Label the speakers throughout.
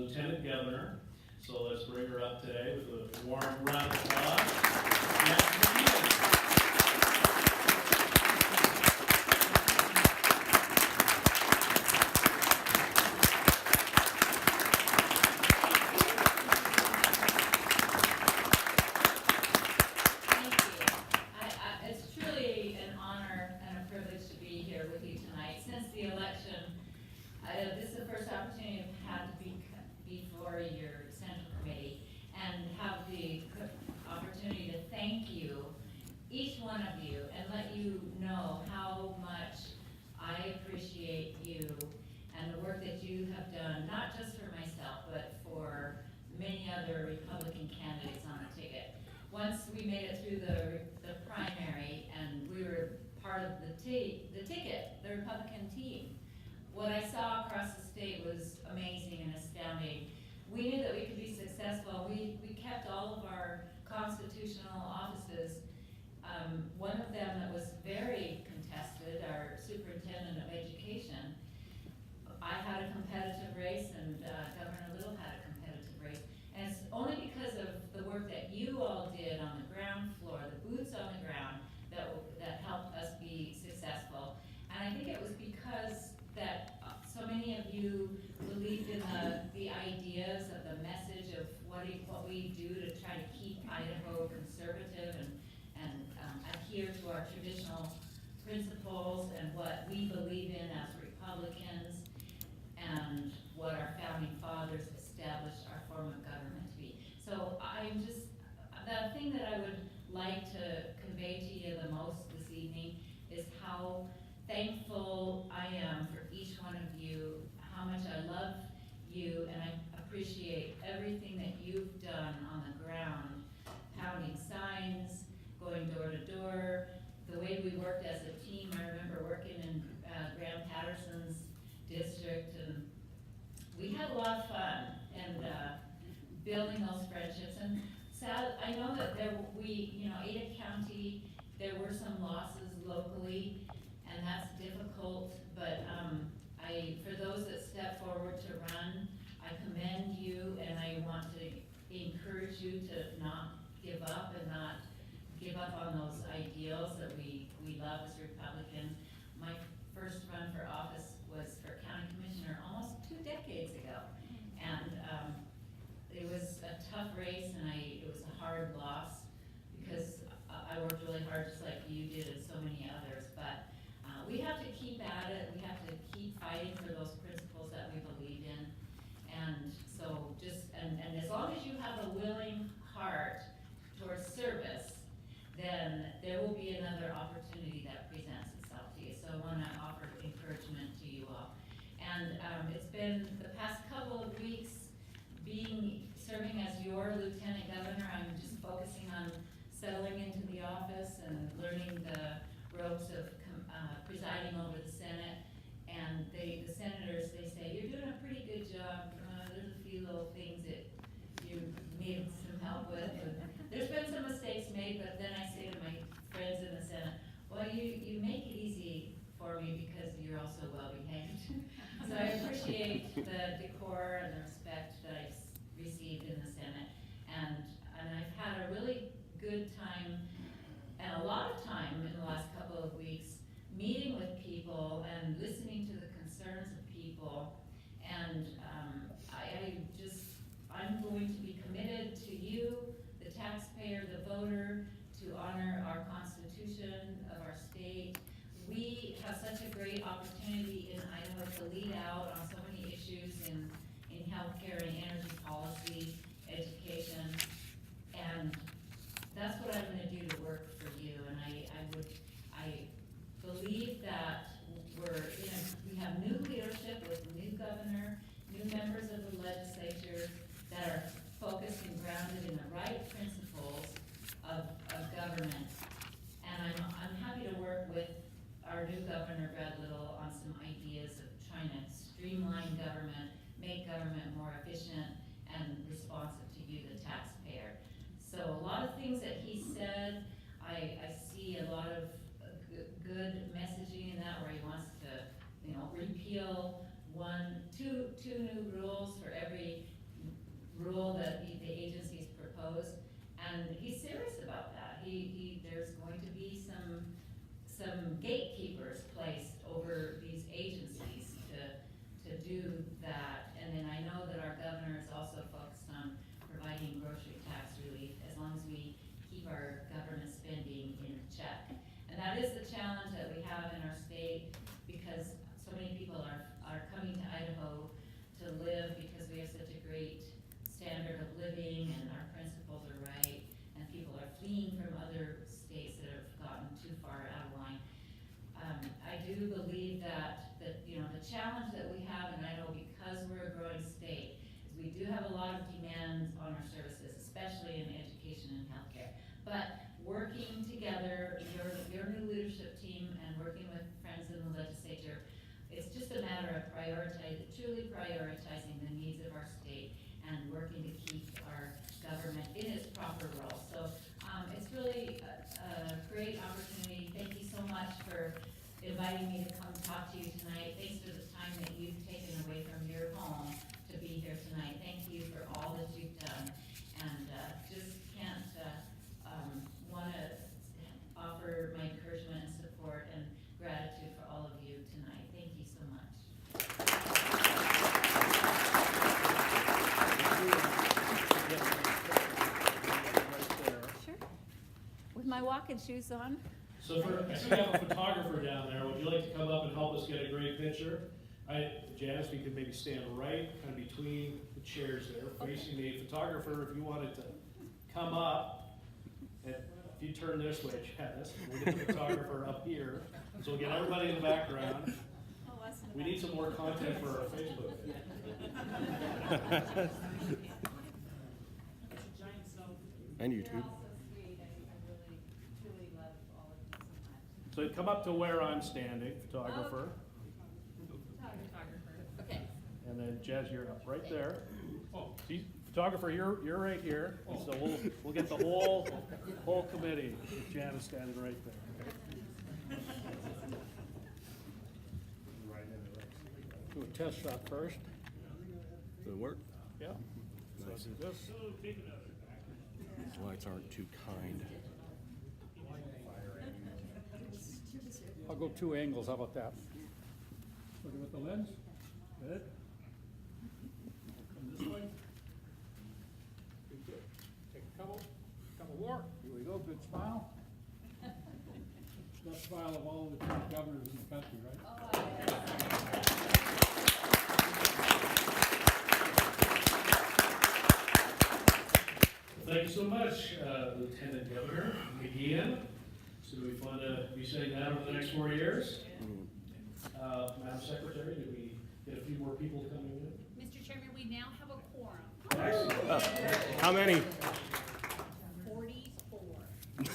Speaker 1: Lieutenant Governor. So let's bring her up today with a warm round of applause.
Speaker 2: It's truly an honor and a privilege to be here with you tonight. Since the election, this is the first opportunity I've had to be before your Central Committee and have the opportunity to thank you, each one of you, and let you know how much I appreciate you and the work that you have done, not just for myself, but for many other Republican candidates on the ticket. Once we made it through the primary and we were part of the ticket, the Republican team, what I saw across the state was amazing and astounding. We knew that we could be successful. We kept all of our constitutional offices. One of them that was very contested, our superintendent of education, I had a competitive race and Governor Little had a competitive race. And it's only because of the work that you all did on the ground floor, the boots on the ground, that helped us be successful. And I think it was because that so many of you believed in the ideas of the message of what we do to try to keep Idaho conservative and adhere to our traditional principles and what we believe in as Republicans and what our founding fathers established our form of government to be. So the thing that I would like to convey to you the most this evening is how thankful I am for each one of you, how much I love you, and I appreciate everything that you've done on the ground, pounding signs, going door to door, the way we worked as a team. I remember working in Graham Patterson's district, and we had a lot of fun and building those friendships. And I know that Ada County, there were some losses locally, and that's difficult, but for those that step forward to run, I commend you, and I want to encourage you to not give up and not give up on those ideals that we love as Republicans. My first run for office was for county commissioner almost 2 decades ago, and it was a tough race, and it was a hard loss because I worked really hard, just like you did and so many others. But we have to keep at it. We have to keep fighting for those principles that we believe in. And so and as long as you have a willing heart towards service, then there will be another opportunity that presents itself to you. So I want to offer encouragement to you all. And it's been the past couple of weeks serving as your lieutenant governor. I'm just focusing on settling into the office and learning the ropes of presiding over the Senate. And the senators, they say, you're doing a pretty good job. There's a few little things that you need some help with. And there's been some mistakes made, but then I say to my friends in the Senate, well, you make it easy for me because you're also well behaved. So I appreciate the decor and the respect that I've received in the Senate. And I've had a really good time and a lot of time in the last couple of weeks meeting with people and listening to the concerns of people. And I'm going to be committed to you, the taxpayer, the voter, to honor our Constitution of our state. We have such a great opportunity in Idaho to lead out on so many issues in healthcare and energy policy, education, and that's what I'm going to do to work for you. And I believe that we have new leadership with new governor, new members of the legislature that are focused and grounded in the right principles of government. And I'm happy to work with our new governor, Brad Little, on some ideas of trying to streamline government, make government more efficient and responsive to you, the taxpayer. So a lot of things that he said, I see a lot of good messaging in that, where he wants to, repeal two new rules for every rule that the agencies proposed, and he's serious about that. There's going to be some gatekeepers placed over these agencies to do that. And then I know that our governor is also focused on providing grocery tax relief as long as we keep our government spending in check. And that is the challenge that we have in our state, because so many people are coming to Idaho to live because we have such a great standard of living and our principles are right, and people are fleeing from other states that have gotten too far out of line. I do believe that the challenge that we have in Idaho, because we're a growing state, is we do have a lot of demands on our services, especially in education and healthcare. But working together, your new leadership team and working with friends in the legislature, it's just a matter of truly prioritizing the needs of our state and working to keep our government in its proper role. So it's really a great opportunity. Thank you so much for inviting me to come talk to you tonight. Thanks for the time that you've taken away from your home to be here tonight. Thank you for all that you've done. And just can't want to offer my encouragement and support and gratitude for all of you tonight. Thank you so much. Sure. With my walking shoes on.
Speaker 1: So I see we have a photographer down there. Would you like to come up and help us get a great picture? Janice, we could maybe stand right kind of between the chairs there, facing the photographer. If you wanted to come up, and if you turn this way, Janice, we'll get the photographer up here. So we'll get everybody in the background. We need some more content for our Facebook.
Speaker 3: And YouTube.
Speaker 1: So come up to where I'm standing, photographer.
Speaker 2: Okay.
Speaker 1: And then Jazz, you're up right there. See, photographer, you're right here. So we'll get the whole committee. Janice standing right there. Do a test shot first.
Speaker 3: Does it work?
Speaker 1: Yeah. So
Speaker 3: Nice.
Speaker 1: do this.
Speaker 3: These lights aren't too kind.
Speaker 4: I'll go 2 angles, how about that? Looking with the lens, good. Come this way. Good. Take a couple more, here we go, good smile. Best smile of all the 10 governors in the country, right?
Speaker 1: Thank you so much, Lieutenant Governor McGeehan. It's going to be fun to be saying that over the next 4 years. Madam Secretary, did we get a few more people coming in?
Speaker 5: Mr. Chairman, we now have a quorum.
Speaker 1: Excellent.
Speaker 3: How many?
Speaker 5: 44.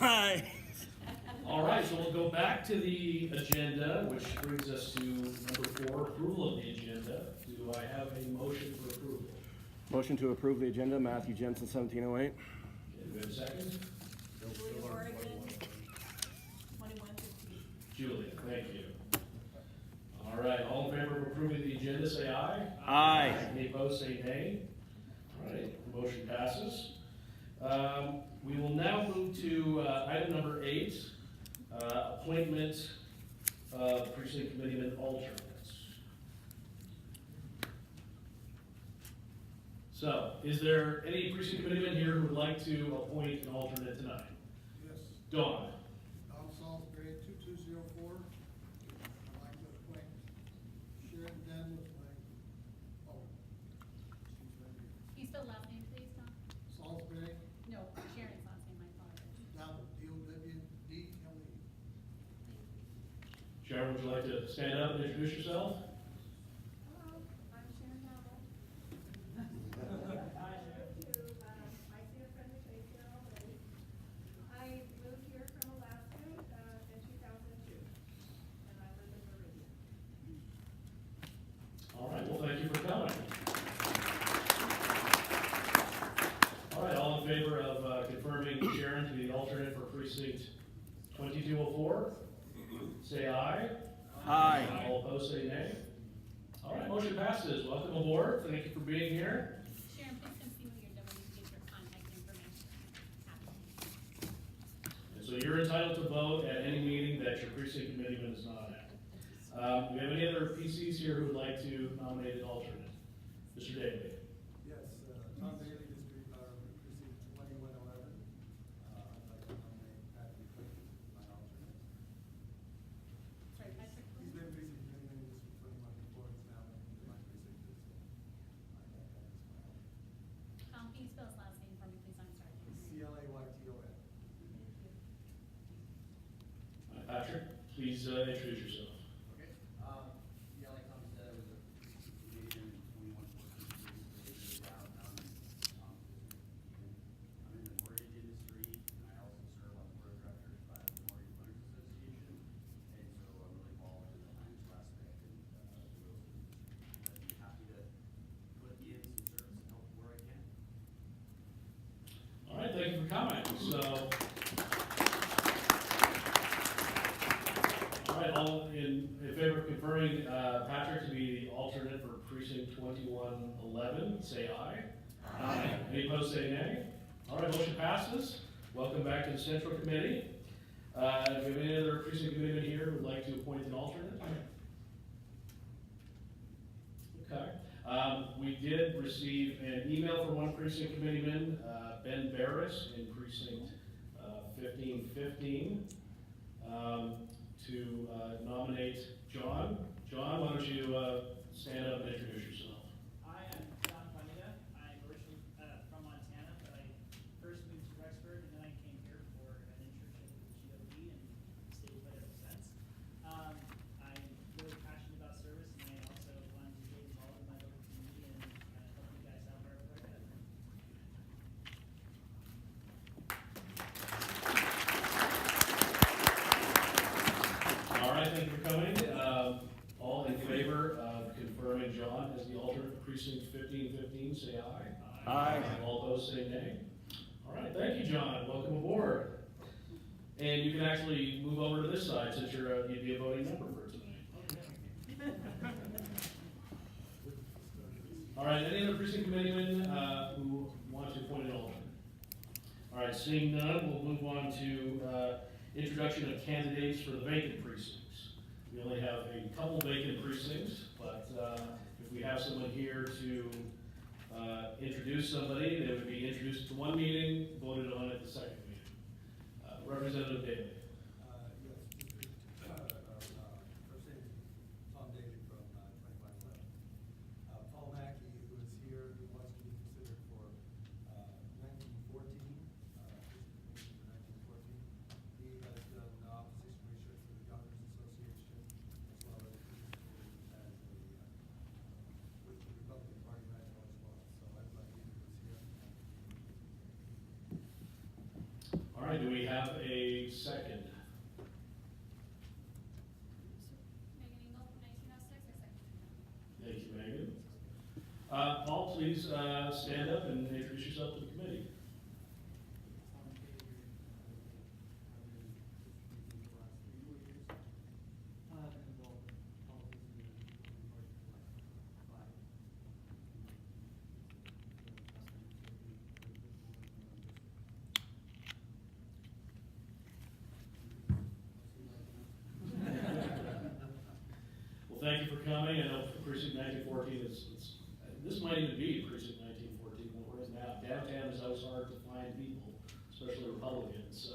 Speaker 3: Nice.
Speaker 1: All right, so we'll go back to the agenda, which brings us to number 4, approval of the agenda. Do I have a motion for approval?
Speaker 3: Motion to approve the agenda, Matthew Jensen, 1708.
Speaker 1: Do we have a second?
Speaker 5: Julia Oregon, 2115.
Speaker 1: Julia, thank you. All right, all in favor of approving the agenda, say aye.
Speaker 3: Aye.
Speaker 1: Any opposed, say nay. All right, the motion passes. We will now move to item number 8, appointment of precinct committeeman alternates. So, is there any precinct committeeman here who would like to appoint an alternate tonight?
Speaker 6: Yes,
Speaker 1: Dawn.
Speaker 6: Don Salisbury, 2204. I'd like to appoint Sharon Den with my, she's right here.
Speaker 5: Can you spell last name, please, Tom?
Speaker 6: Salisbury,
Speaker 5: No, Sharon's last name, I apologize.
Speaker 6: Dowd, D-O-W-D-L-E.
Speaker 1: Sharon, would you like to stand up and introduce yourself?
Speaker 7: Hello, I'm Sharon Howell. I see a friend of face here already. I moved here from Alaska in 2002, and I live in Meridian.
Speaker 1: All right, well, thank you for coming. All right, all in favor of confirming Sharon to be the alternate for precinct 2204? Say aye.
Speaker 3: Aye.
Speaker 1: All opposed, say nay. All right, motion passes. Welcome aboard. Thank you for being here.
Speaker 5: Sharon, please come see me
Speaker 1: So you're entitled to vote at any meeting that your precinct committeeman is not at. Do we have any other PCs here who would like to nominate an alternate? Mr. Daly?
Speaker 6: Yes, Tom Daly, District, Precinct 2111. I'd like to nominate Patrick Cook as my alternate.
Speaker 5: Sorry, Patrick.
Speaker 6: He's been precinct committeeman in District 21 before, he's now in my precinct, so I got that as my alternate.
Speaker 5: Can you spell his last name for me, please? I'm sorry.
Speaker 6: CLAYTON.
Speaker 1: Patrick, please introduce yourself.
Speaker 8: Okay, yeah, like Tommy said, I was a Canadian in 2114 downtown. I'm in the mortgage industry, and I also serve on the board of directors by the Mortgage Lenders Association. And so I'm really involved in the financial aspect and the real estate industry. I'd be happy to put in some service and help where I can.
Speaker 1: All right, thank you for coming. So, all right, all in favor of confirming Patrick to be the alternate for precinct 2111, say aye. Aye. Any opposed, say nay. All right, motion passes. Welcome back to the Central Committee. Do we have any other precinct committeeman here who would like to appoint an alternate? Okay. We did receive an email from one precinct committeeman, Ben Barris, in precinct 1515, to nominate John. John, why don't you stand up and introduce yourself?
Speaker 9: I am John Juanita. I'm originally from Montana, but I first moved to Rexburg and then I came here for an internship with GOP and stayed put ever since. I'm really passionate about service and I also want to get involved in my local community and help you guys out wherever I can.
Speaker 1: All right, thank you for coming. All in favor of confirming John as the alternate for precinct 1515, say aye.
Speaker 3: Aye.
Speaker 1: All opposed, say nay. All right, thank you, John. Welcome aboard. And you can actually move over to this side since you'd be a voting member for tonight. All right, any other precinct committeemen who want to appoint an alternate? All right, seeing none, we'll move on to introduction of candidates for the vacant precincts. We only have a couple vacant precincts, but if we have someone here to introduce somebody, they would be introduced to one meeting, voted on at the second meeting. Representative Daly.
Speaker 6: Yes, District, first name is Tom Daly from 2111. Paul Mackey, who is here, who wants to be considered for 1914, precinct committee for 1914. He has done opposition research for the Governors Association, as well as previously as with the Republican Party national as well. So I'd like to introduce him.
Speaker 1: All right, do we have a second?
Speaker 5: Megan Engel from 1906, I second.
Speaker 1: Thank you, Megan. Paul, please stand up and introduce yourself to the committee. Well, thank you for coming. I know precinct 1914 this might even be precinct 1914 whereas now. Downtown is always hard to find people, especially Republicans. So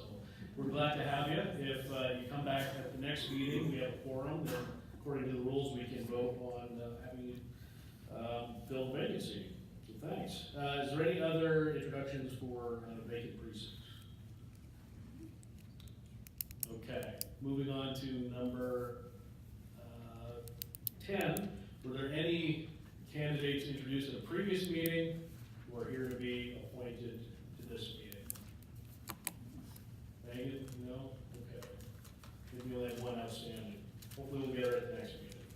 Speaker 1: we're glad to have you. If you come back at the next meeting, we have a quorum, then according to the rules, we can vote on having you fill the vacancy. So thanks. Is there any other introductions for vacant precincts? Okay, moving on to number 10. Were there any candidates introduced at a previous meeting who are here to be appointed to this meeting? Megan, no? Okay. Maybe we only have one outstanding. Hopefully we'll get her at the next meeting.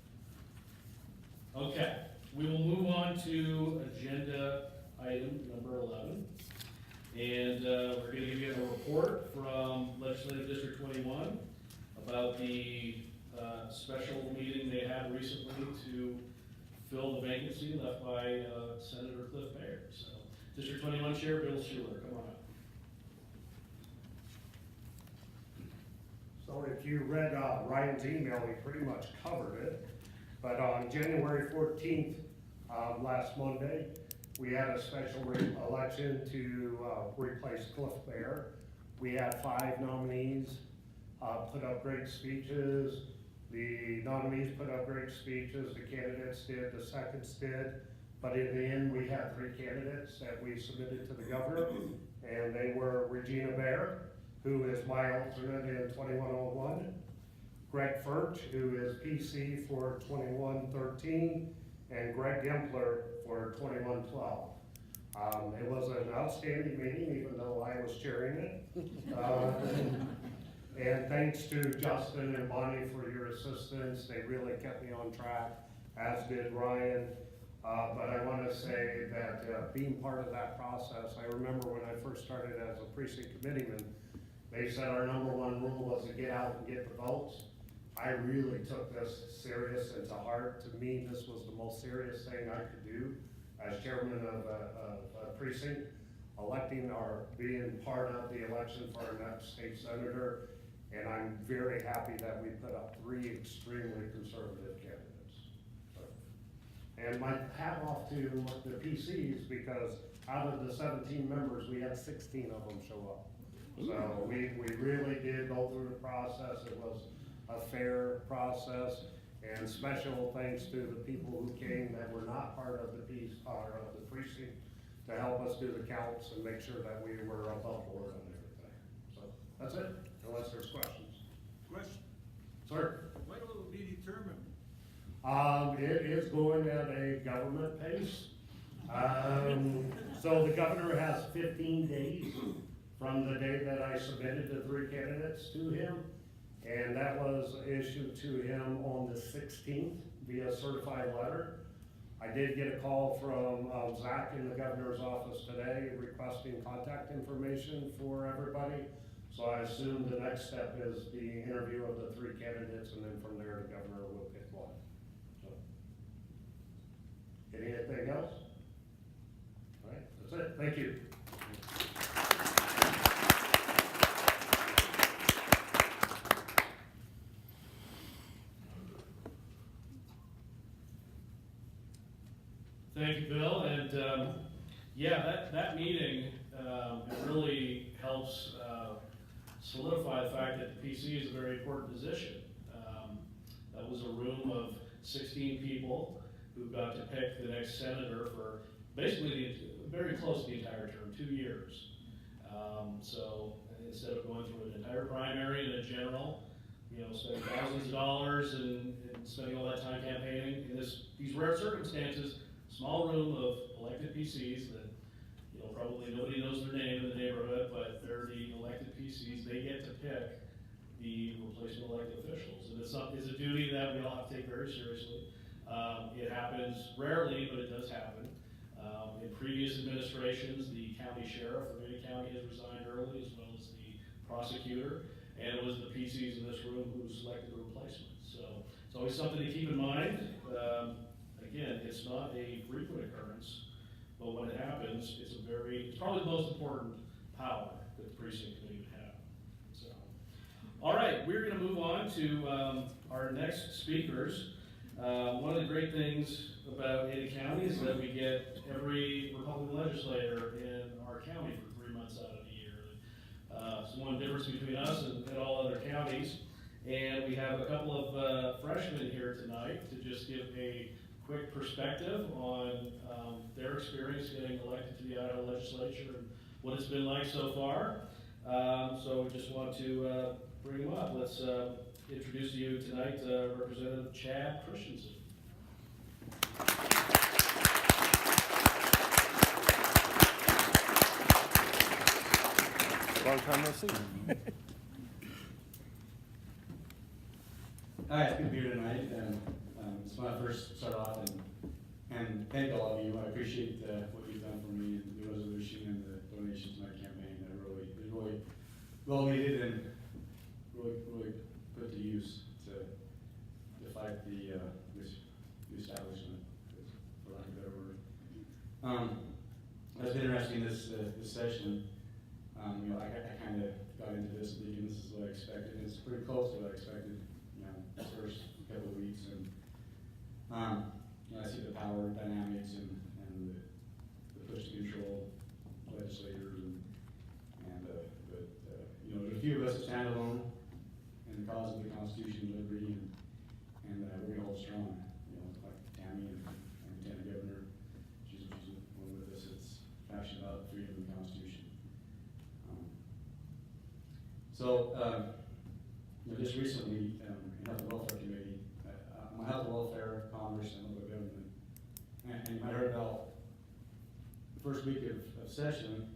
Speaker 1: Okay, we will move on to agenda item number 11. And we're going to give you a report from Legislative District 21 about the special meeting they had recently to fill the vacancy left by Senator Cliff Baird. So, District 21 Chair Bill Schuler, come on up.
Speaker 10: So if you read Ryan's email, he pretty much covered it. But on January 14th, last Monday, we had a special election to replace Cliff Bear. We had 5 nominees put up great speeches. The nominees put up great speeches, the candidates did, the seconds did. But in the end, we had 3 candidates that we submitted to the governor, and they were Regina Bear, who is my alternate in 2101, Greg Furch, who is PC for 2113, and Greg Gempler for 2112. It was an outstanding meeting, even though I was chairing it. And thanks to Justin and Bonnie for your assistance. They really kept me on track, as did Ryan. But I want to say that being part of that process, I remember when I first started as a precinct committeeman, they said our #1 rule was to get out and get the votes. I really took this serious and to heart. To me, this was the most serious thing I could do as chairman of a precinct, electing or being part of the election for our next state senator. And I'm very happy that we put up 3 extremely conservative candidates. So, and my hat off to the PCs, because out of the 17 members, we had 16 of them show up. So we really did go through the process. It was a fair process, and special thanks to the people who came that were not part of the precinct to help us do the counts and make sure that we were above board on everything. So that's it, unless there's questions.
Speaker 11: Question,
Speaker 10: Sir?
Speaker 11: when will it be determined?
Speaker 10: It is going at a government pace. So the governor has 15 days from the day that I submitted the 3 candidates to him. And that was issued to him on the 16th via certified letter. I did get a call from Zach in the governor's office today requesting contact information for everybody. So I assume the next step is the interview of the 3 candidates, and then from there the governor will pick one. So, anything else? All right, that's it. Thank you.
Speaker 1: Thank you, Bill, and yeah, that meeting, it really helps solidify the fact that the PC is a very important position. That was a room of 16 people who got to pick the next senator for basically very close to the entire term, 2 years. So instead of going through an entire primary and a general, spending thousands of dollars and spending all that time campaigning in these rare circumstances, small room of elected PCs that, probably nobody knows their name in the neighborhood, but they're the elected PCs. They get to pick the replacement elected officials. And it's a duty that we all have to take very seriously. It happens rarely, but it does happen. In previous administrations, the county sheriff of any county has resigned early, as well as the prosecutor. And it was the PCs in this room who selected the replacement. So it's always something to keep in mind. Again, it's not a frequent occurrence, but when it happens, it's probably the most important power that the precinct committee would have. So, all right, we're going to move on to our next speakers. One of the great things about Ada County is that we get every Republican legislator in our county for 3 months out of the year. It's one difference between us and all other counties. And we have a couple of freshmen here tonight to just give a quick perspective on their experience getting elected to the Idaho legislature and what it's been like so far. So we just want to bring them up. Let's introduce to you tonight Representative Chad Christensen.
Speaker 3: Long time no see.
Speaker 12: Hi, it's good to be here tonight, and just want to first start off and thank all of you. I appreciate what you've done for me, and the resolution and the donations to my campaign. That is really well needed and really put to use to fight the establishment, for lack of a better word. It's been interesting this session. I kind of got into this thinking this is what I expected, and it's pretty close to what I expected, you know, the first couple of weeks, and, you know, I see the power dynamics and the push to control legislators but, you know, there's a few of us that stand alone in the cause of the Constitution and liberty, and we're gonna hold strong, you know, like Tammy and Lieutenant Governor, she's one with us that's passionate about freedom and the Constitution. You know, just recently, in Health and Welfare Committee, my Health and Welfare, Commerce, and Local Government, and you might have heard about the first week of session,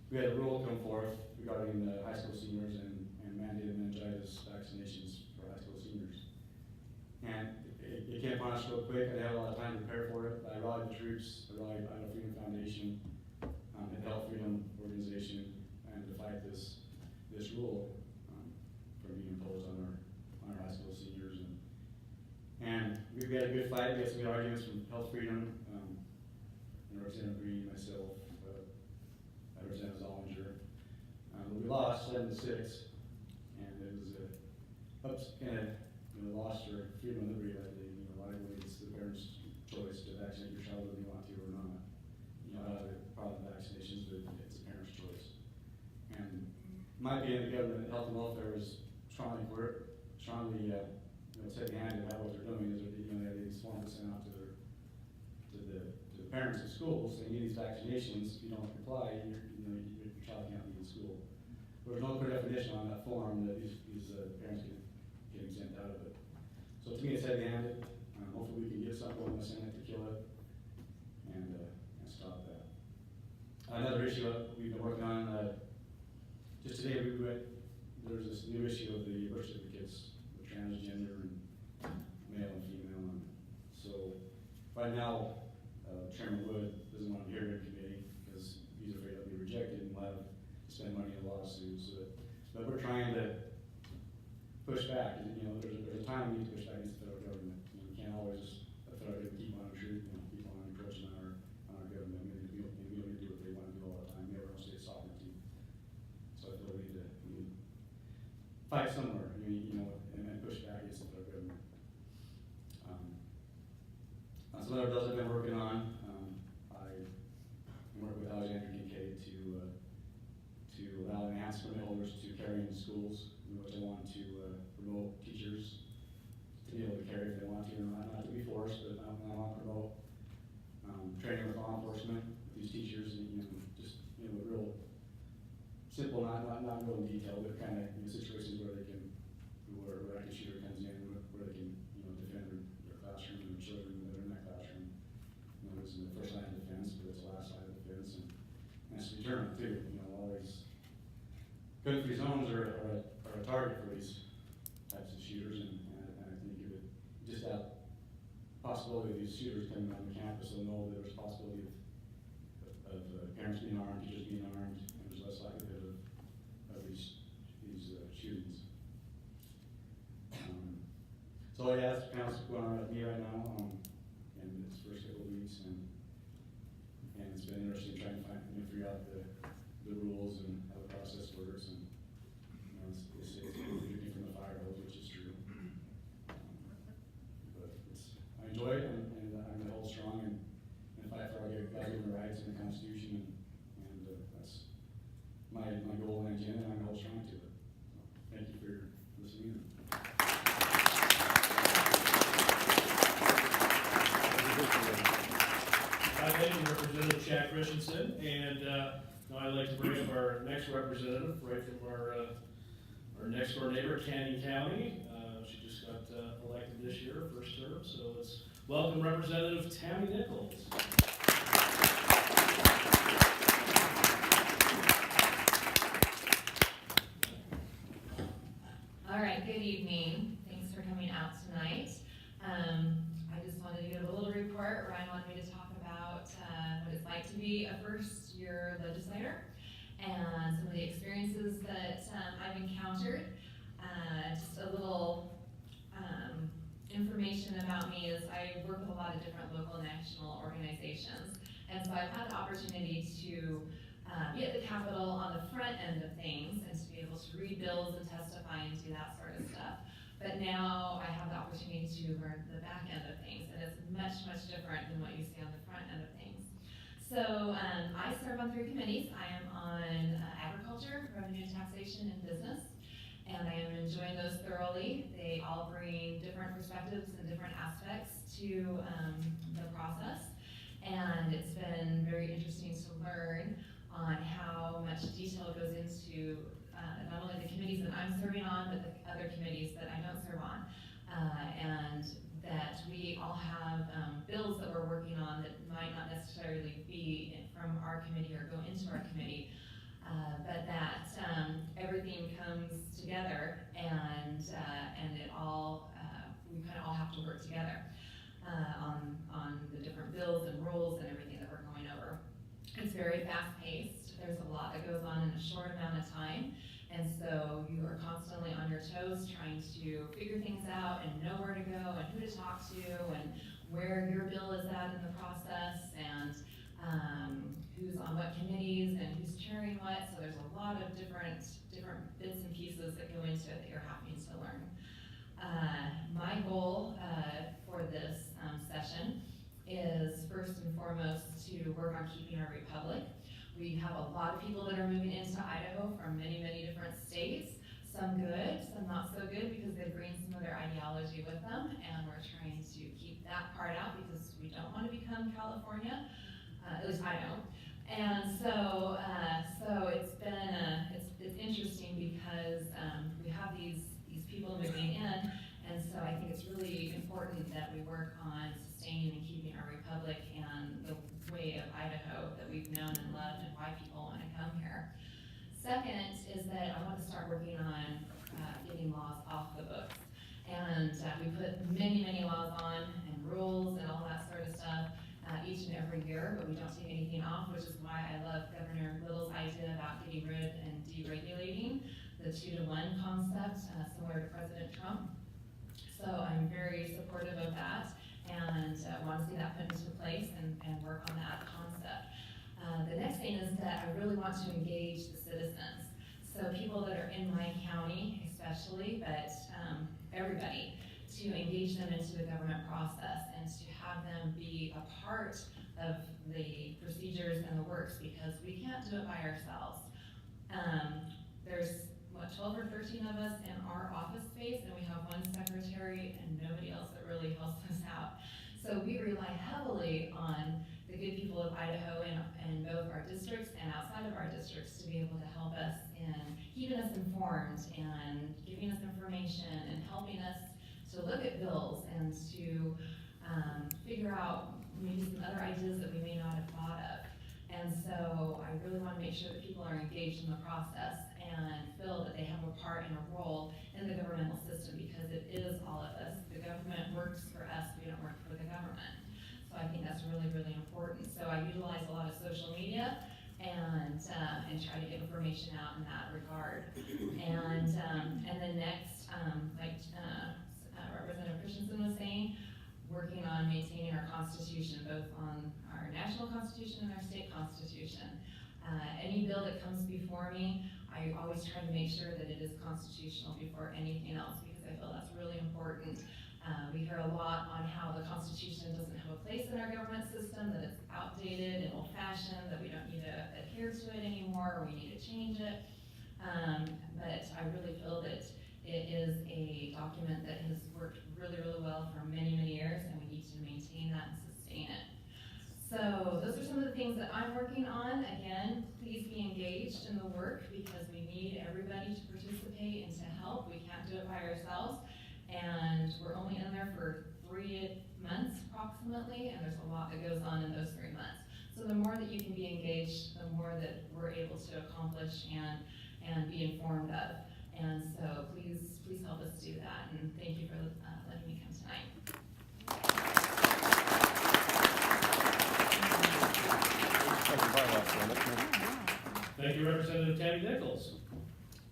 Speaker 12: we had a rule come forth regarding high school seniors and mandated meningitis vaccinations for high school seniors. And it came upon us real quick. I didn't have a lot of time to prepare for it, but I rallied the troops, I rallied Idaho Freedom Foundation, and Health Freedom Organization, and to fight this rule from being imposed on our high school seniors. And we had a good fight. We had some good arguments from Health Freedom, and Representative Green, myself, Representative Zollinger. We lost 7-6, and it was lost for freedom and liberty that day. You know, I believe it's the parents' choice to vaccinate your child whether you want to or not. You know, I have a problem with vaccinations, but it's a parent's choice. And my opinion, the government, health and welfare is strongly take the hand about what they're doing. Is they have these forms sent out to the parents of schools saying you need these vaccinations. If you don't comply, your child can't be in school. There's no clear definition on that form that these parents get exempt out of it. So to me, it's heavy-handed. Hopefully, we can get something in the Senate to kill it and stop that. Another issue we've been working on. Just today, there's this new issue of the birth certificates, the transgender and male and female. And so right now, Chairman Wood doesn't want to hear it in committee because he's afraid it'll be rejected and we'll have to spend money in lawsuits. But we're trying to push back. You know, there's a time we need to push back against the federal government. You know, we can't always just let the federal government keep on keep on encroaching on our government. We don't need to do what they want to do all the time. We have our own state sovereignty. So I feel we need to fight somewhere. And push back against the federal government. Some other bills I've been working on. I work with Alexander Kincaid to allow enhanced permit holders to carry in schools, which I want to promote teachers to be able to carry if they want to, not to be forced, but I want to promote training with law enforcement with these teachers, and just real simple, not real in detail, but kind of situations where where active shooter comes in, where they can defend their classroom and their children that are in that classroom. It's in the first line of defense, but it's the last line of defense, and it's determined too. All these gun-free zones are a target for these types of shooters, and I think it would just that possibility of these shooters coming on the campus, they'll know that there's a possibility of parents being armed, teachers being armed, and there's less likelihood of these shootings. So yeah, that's kind of what's going on with me right now, in this first couple of weeks, and it's been interesting trying to figure out the rules and how the process works, and it's drinking from the fire hose, which is true. But I enjoy it, and I'm gonna hold strong and fight for our human rights and the Constitution, and that's my goal and agenda, and I'm gonna hold strong to it. So, thank you for listening.
Speaker 1: Thank you, Representative Chad Christensen, and now I'd like to bring up our next representative, right from our next door neighbor, Canyon County. She just got elected this year, first term, so let's welcome Representative Tammy Nichols.
Speaker 13: All right, good evening. Thanks for coming out tonight. I just wanted to give a little report. Ryan wanted me to talk about what it's like to be a first-year legislator and some of the experiences that I've encountered. Just a little information about me is I work with a lot of different local and national organizations, and so I've had the opportunity to be at the Capitol on the front end of things and to be able to read bills and testify and do that sort of stuff. But now I have the opportunity to learn the back end of things, and it's much, much different than what you see on the front end of things. So I serve on 3 committees. I am on agriculture, revenue and taxation, and business, and I am enjoying those thoroughly. They all bring different perspectives and different aspects to the process, and it's been very interesting to learn on how much detail goes into not only the committees that I'm serving on, but the other committees that I don't serve on. And that we all have bills that we're working on that might not necessarily be from our committee or go into our committee, but that everything comes together and it all, we kind of all have to work together on the different bills and rules and everything that we're going over. It's very fast-paced. There's a lot that goes on in a short amount of time. And so you are constantly on your toes trying to figure things out and know where to go and who to talk to and where your bill is at in the process and who's on what committees and who's chairing what. So there's a lot of different bits and pieces that go into it that you're having to learn. My goal for this session is first and foremost to work on keeping our republic. We have a lot of people that are moving into Idaho from many, many different states. Some good, some not so good because they bring some of their ideology with them, and we're trying to keep that part out because we don't want to become California, at least I don't. And so it's been it's interesting because we have these people moving in, and so I think it's really important that we work on sustaining and keeping our republic and the way of Idaho that we've known and loved and why people want to come here. Second is that I want to start working on getting laws off the books. And we put many, many laws on and rules and all that sort of stuff each and every year, but we don't take anything off, which is why I love Governor Little's idea about getting rid and deregulating the 2-to-1 concept, similar to President Trump. So I'm very supportive of that and want to see that put into place and work on that concept. The next thing is that I really want to engage the citizens. So people that are in my county especially, but everybody, to engage them into the government process and to have them be a part of the procedures and the works because we can't do it by ourselves. There's 12 or 13 of us in our office space, and we have one secretary and nobody else that really helps us out. So we rely heavily on the good people of Idaho in both our districts and outside of our districts to be able to help us in keeping us informed and giving us information and helping us to look at bills and to figure out maybe some other ideas that we may not have thought of. And so I really want to make sure that people are engaged in the process and feel that they have a part and a role in the governmental system because it is all of us. The government works for us, we don't work for the government. So I think that's really, really important. So I utilize a lot of social media and try to get information out in that regard. And then next, like Representative Christensen was saying, working on maintaining our Constitution, both on our national Constitution and our state Constitution. Any bill that comes before me, I always try to make sure that it is constitutional before anything else because I feel that's really important. We hear a lot on how the Constitution doesn't have a place in our government system, that it's outdated and old-fashioned, that we don't need to adhere to it anymore, or we need to change it. But I really feel that it is a document that has worked really, really well for many, many years, and we need to maintain that and sustain it. So those are some of the things that I'm working on. Again, please be engaged in the work because we need everybody to participate and to help. We can't do it by ourselves. And we're only in there for 3 months approximately, and there's a lot that goes on in those 3 months. So the more that you can be engaged, the more that we're able to accomplish and be informed of. And so please help us do that. And thank you for letting me come tonight.
Speaker 1: Thank you, Representative Tammy Nichols.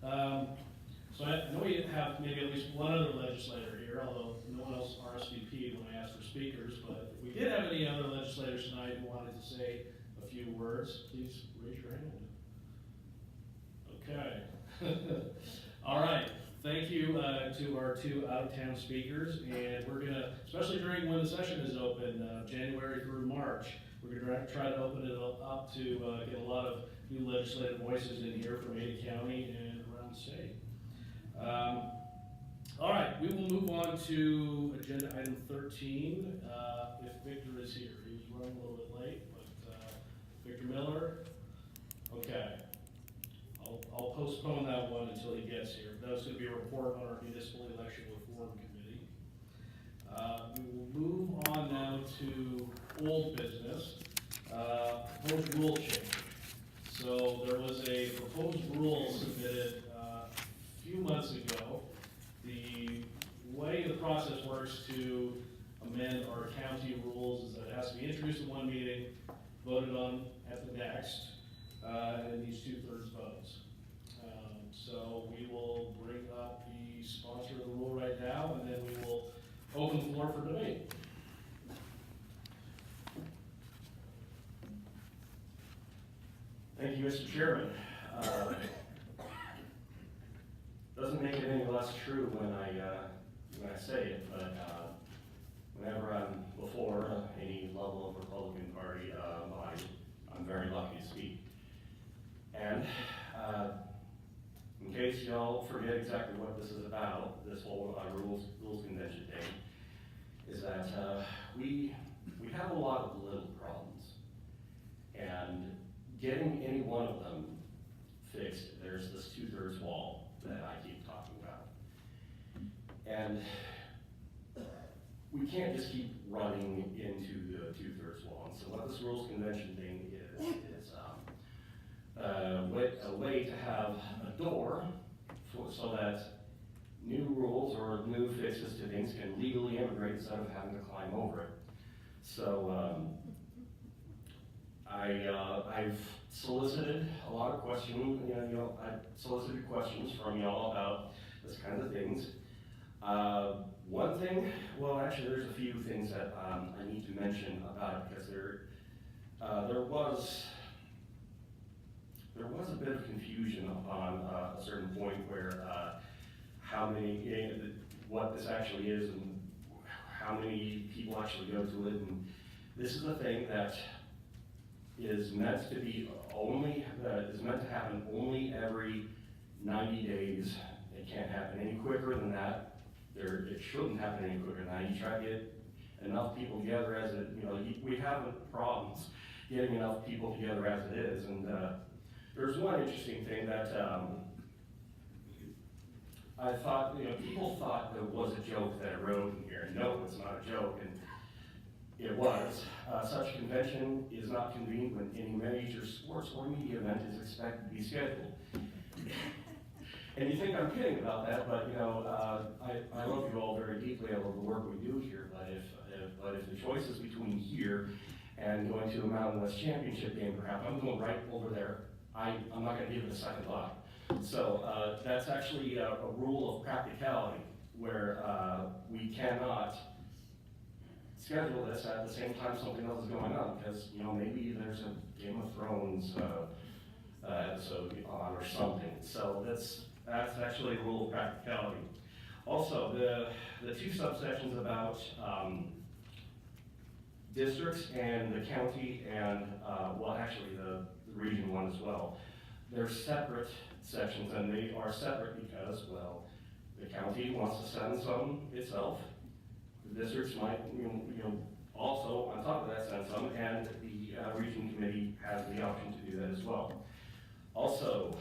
Speaker 1: So I know we have maybe at least one other legislator here, although no one else RSVP'd when I asked for speakers. But if we did have any other legislators tonight who wanted to say a few words, please raise your hand. Okay. All right, thank you to our two out-of-town speakers, and we're gonna, especially during when the session is open, January through March, we're gonna try to open it up to get a lot of new legislative voices in here from Ada County and around the state. All right, we will move on to agenda item 13, if Victor is here. He was running a little bit late, but Victor Miller, okay. I'll postpone that one until he gets here. That's going to be a report on our municipal election reform committee. We will move on now to old business, proposed rule change. So there was a proposed rule submitted a few months ago. The way the process works to amend our county rules is that it has to be introduced in one meeting, voted on at the next, and these 2/3 votes. So we will bring up the sponsor of the rule right now, and then we will open the floor for debate.
Speaker 3: Thank you, Mr. Chairman. Doesn't make it any less true when I say it, but whenever I'm before any level of Republican Party body, I'm very lucky to speak. And in case y'all forget exactly what this is about, this whole rules convention thing, is that we have a lot of little problems, and getting any one of them fixed, there's this 2/3 wall that I keep talking about. And we can't just keep running into the 2/3 wall. And so what this rules convention thing is a way to have a door so that new rules or new fixes to things can legally immigrate instead of having to climb over it. So I've solicited a lot of questions. I solicited questions from y'all about this kind of things. One thing, well, actually, there's a few things that I need to mention about it, because there was a bit of confusion upon a certain point where what this actually is and how many people actually go to it. And this is a thing that is meant to be meant to happen only every 90 days. It can't happen any quicker than that. It shouldn't happen any quicker than that. You try to get enough people together as it, we have problems getting enough people together as it is. And there's one interesting thing that I thought, people thought it was a joke that I wrote in here. No, it's not a joke. And it was. Such convention is not convened when any major sports or media event is expected to be scheduled. And you think I'm kidding about that, but I love you all very deeply. I love the work we do here. But if the choice is between here and going to a Mountain West Championship game, perhaps I'm going right over there. I'm not going to give it a second thought. So that's actually a rule of practicality, where we cannot schedule this at the same time something else is going on, because maybe there's a Game of Thrones episode on or something. So that's actually a rule of practicality. Also, the two subsections about districts and the county and actually the region one as well. They're separate sections, and they are separate because, the county wants to send some itself. The districts might, also on top of that send some, and the region committee has the option to do that as well. Also,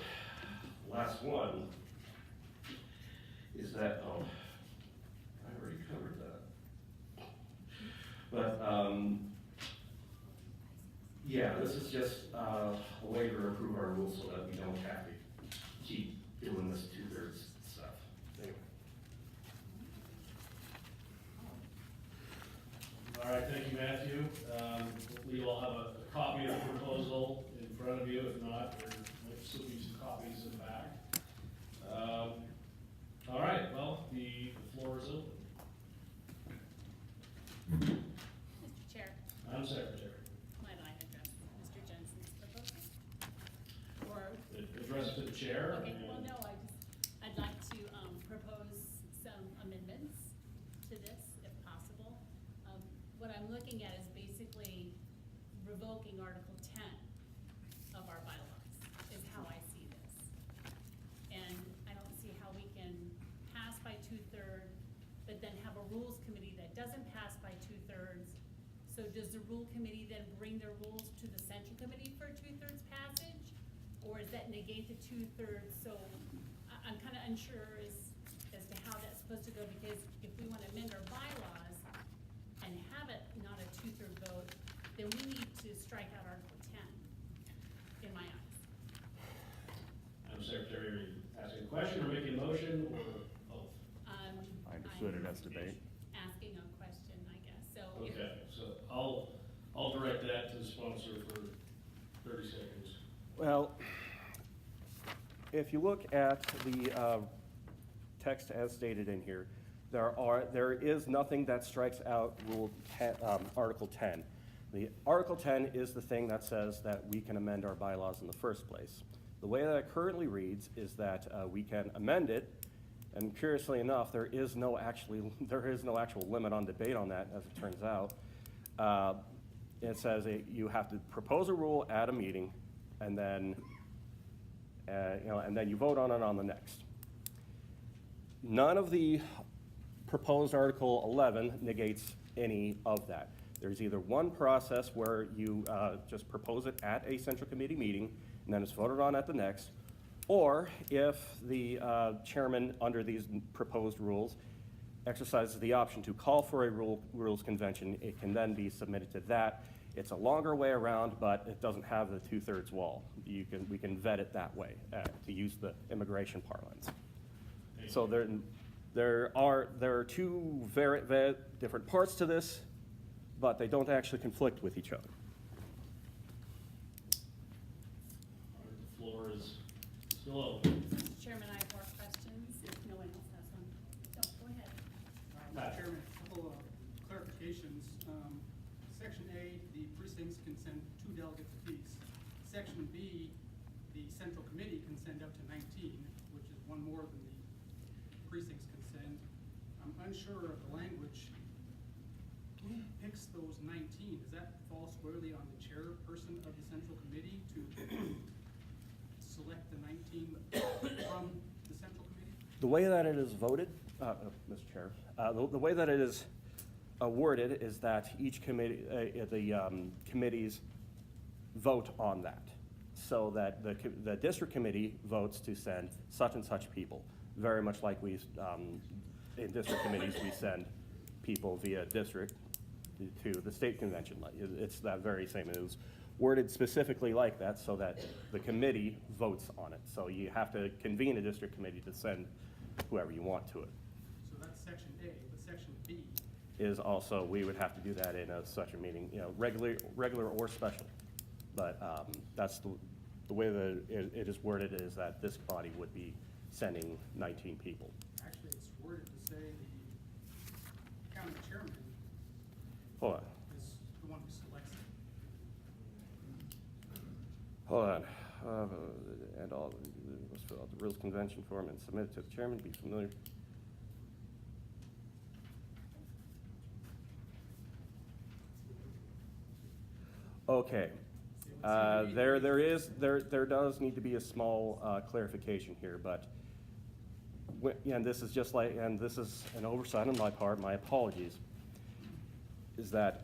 Speaker 3: last one is that, I already covered that. But, this is just a way to improve our rules so that we don't have to keep doing this 2/3 stuff. Anyway.
Speaker 1: All right, thank you, Matthew. Hopefully you'll have a copy of the proposal in front of you. If not, there might still be some copies in the back. All right, well, the floor is open.
Speaker 5: Mr. Chair,
Speaker 1: Madam Secretary.
Speaker 5: might I address Mr. Jensen's proposal? Or
Speaker 1: Address it to the chair.
Speaker 14: Okay, well,
Speaker 1: and-
Speaker 14: no, I'd like to, propose some amendments to this, if possible. What I'm looking at is basically revoking Article 10 of our bylaws, is how I see this. And I don't see how we can pass by 2/3, but then have a rules committee that doesn't pass by 2/3. So does the rule committee then bring their rules to the central committee for 2/3 passage? Or is that negate the 2/3? So I'm kind of unsure as to how that's supposed to go, because if we want to amend our bylaws and have it not a 2/3 vote, then we need to strike out Article 10, in my eyes.
Speaker 1: Madam Secretary, are you asking a question or making a motion or both?
Speaker 14: I
Speaker 3: understood it as debate.
Speaker 14: Asking a question, I guess, so. if-
Speaker 1: Okay, so I'll direct that to the sponsor for 30 seconds.
Speaker 3: Well, if you look at the text as stated in here, there is nothing that strikes out Article 10. The Article 10 is the thing that says that we can amend our bylaws in the first place. The way that it currently reads is that we can amend it, and curiously enough, there is no actual limit on debate on that, as it turns out. It says you have to propose a rule at a meeting, and then and then you vote on it on the next. None of the proposed Article 11 negates any of that. There's either one process where you just propose it at a central committee meeting, and then it's voted on at the next, or if the chairman, under these proposed rules, exercises the option to call for a rules convention, it can then be submitted to that. It's a longer way around, but it doesn't have the 2/3 wall. We can vet it that way, to use the immigration parlance. So there are two very different parts to this, but they don't actually conflict with each other.
Speaker 1: All right, the floor is still open.
Speaker 14: Mr. Chairman, I have more questions, if no one else has one. No, go ahead.
Speaker 9: Mr. Chairman, a couple of clarifications. Section A, the precincts can send 2 delegates apiece. Section B, the central committee can send up to 19, which is one more than the precincts can send. I'm unsure of the language. Who picks those 19? Does that fall squarely on the chairperson of the central committee to select the 19 from the central committee?
Speaker 3: The way that it is voted, Mr. Chair, the way that it is worded is that each committee, the committees vote on that. So that the district committee votes to send such and such people, very much like we, in district committees, we send people via district to the state convention. It's that very same. It was worded specifically like that so that the committee votes on it. So you have to convene a district committee to send whoever you want to it.
Speaker 9: So that's section A, but section B,
Speaker 3: Is also, we would have to do that in such a meeting, regular or special. But that's the way that it is worded, is that this body would be sending 19 people.
Speaker 9: actually it's worded to say the county chairman
Speaker 3: Hold on,
Speaker 9: is the one who selects it.
Speaker 3: hold on. And all, must fill out the rules convention form and submit it to the chairman, be familiar. Okay. There does need to be a small clarification here, but and this is just like, and this is an oversight on my part, my apologies, is that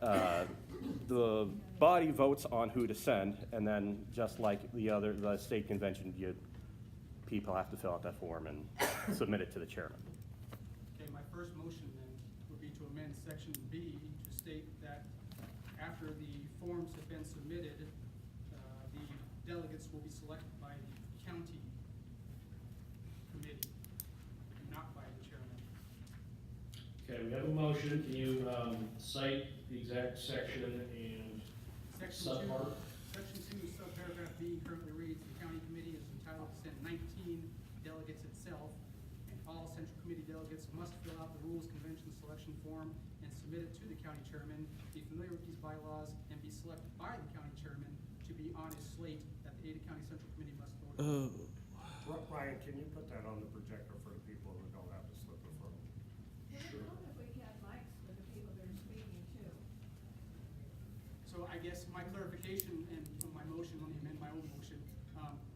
Speaker 3: the body votes on who to send, and then just like the state convention, people have to fill out that form and submit it to the chairman.
Speaker 9: Okay, my first motion then would be to amend section B to state that after the forms have been submitted, the delegates will be selected by the county committee, not by the chairman.
Speaker 1: Okay, we have a motion. Can you cite the exact section and
Speaker 9: Section
Speaker 1: subpart?
Speaker 9: Section 2, subparagraph B currently reads, the county committee is entitled to send 19 delegates itself, and all central committee delegates must fill out the rules convention selection form and submit it to the county chairman, be familiar with these bylaws, and be selected by the county chairman to be on a slate that the Ada County Central Committee must vote on.
Speaker 10: Ryan, can you put that on the projector for the people who don't have the slip of phone?
Speaker 7: Sure. If we had mics for the people that are speaking too.
Speaker 9: So I guess my clarification and my motion, let me amend my own motion,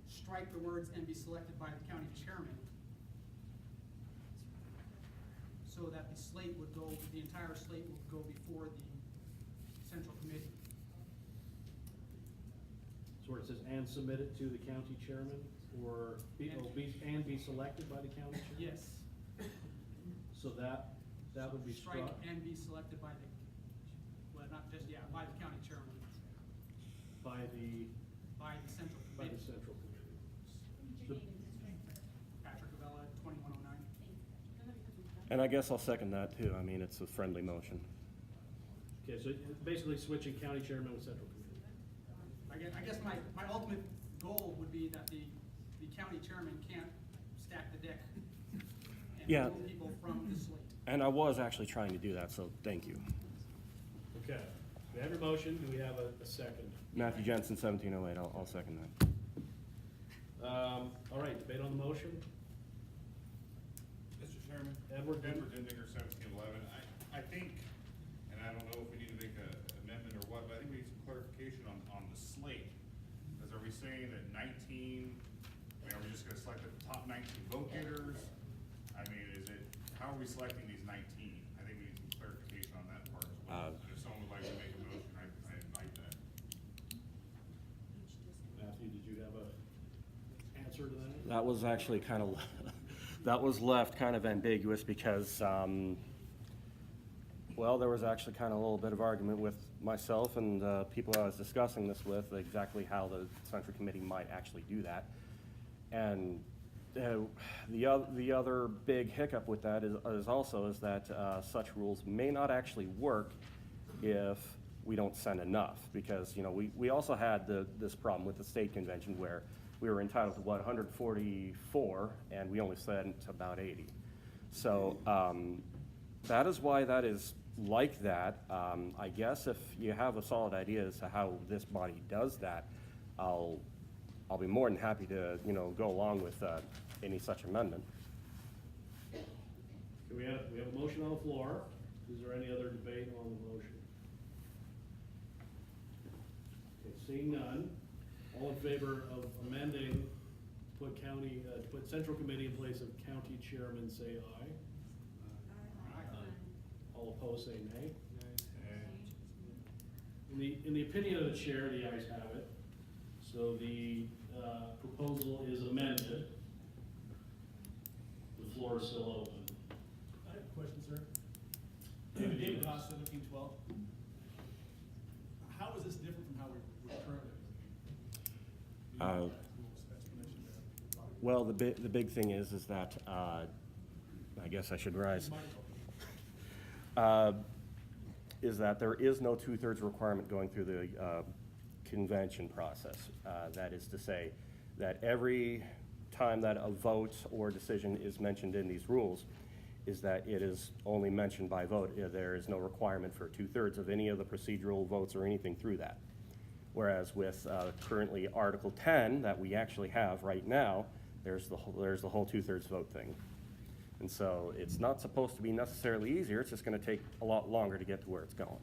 Speaker 9: strike the words "and be selected by the county chairman." So that the slate would go, the entire slate would go before the central committee.
Speaker 1: So where it says, and submit it to the county chairman, or and be selected by the county chairman?
Speaker 9: Yes.
Speaker 1: So that would be struck?
Speaker 9: Strike "and be selected by the, well, not just, yeah, by the county chairman,
Speaker 1: By the
Speaker 9: central
Speaker 1: by the
Speaker 9: committee.
Speaker 1: central committee.
Speaker 5: Your name and district for,
Speaker 9: Patrick Avella, 2109.
Speaker 3: And I guess I'll second that too. I mean, it's a friendly motion.
Speaker 1: Okay, so basically switching county chairman with central committee.
Speaker 9: I guess my ultimate goal would be that the county chairman can't stack the deck and
Speaker 3: Yeah.
Speaker 9: remove people from the slate.
Speaker 3: And I was actually trying to do that, so thank you.
Speaker 1: Okay, we have your motion, do we have a second?
Speaker 3: Matthew Jensen, 1708, I'll second that.
Speaker 1: All right, debate on the motion?
Speaker 15: Mr. Chairman.
Speaker 1: Edward.
Speaker 15: Denver Dendinger, 1711. I think, and I don't know if we need to make an amendment or what, but I think we need some clarification on the slate. Because are we saying that 19, are we just gonna select the top 19 vote getters? I mean, how are we selecting these 19? I think we need some clarification on that part as well. And if someone would like to make a motion, I invite that.
Speaker 1: Matthew, did you have a answer to that?
Speaker 3: That was actually kind of, that was left kind of ambiguous because, well, there was actually kind of a little bit of argument with myself and people I was discussing this with, exactly how the Central Committee might actually do that. And the other big hiccup with that is also that such rules may not actually work if we don't send enough, because, you know, we also had this problem with the state convention where we were entitled to, 144, and we only sent about 80. So that is why that is like that. I guess if you have a solid idea as to how this body does that, I'll be more than happy to, you know, go along with any such amendment.
Speaker 1: Okay, we have a motion on the floor. Is there any other debate on the motion? Okay, seeing none, all in favor of amending, to put central committee in place of county chairman, say aye. All opposed, say nay. In the opinion of the chair, the ayes have it. So the proposal is amended. The floor is still open.
Speaker 16: I have a question, sir. David Haas, 1712. How is this different from how we're currently? Explanation there.
Speaker 3: Well, the big thing is that, I guess I should rise, is that there is no 2/3 requirement going through the convention process. That is to say that every time that a vote or decision is mentioned in these rules, is that it is only mentioned by vote. There is no requirement for 2/3 of any of the procedural votes or anything through that. Whereas with currently Article 10 that we actually have right now, there's the whole 2/3 vote thing. And so it's not supposed to be necessarily easier, it's just gonna take a lot longer to get to where it's going.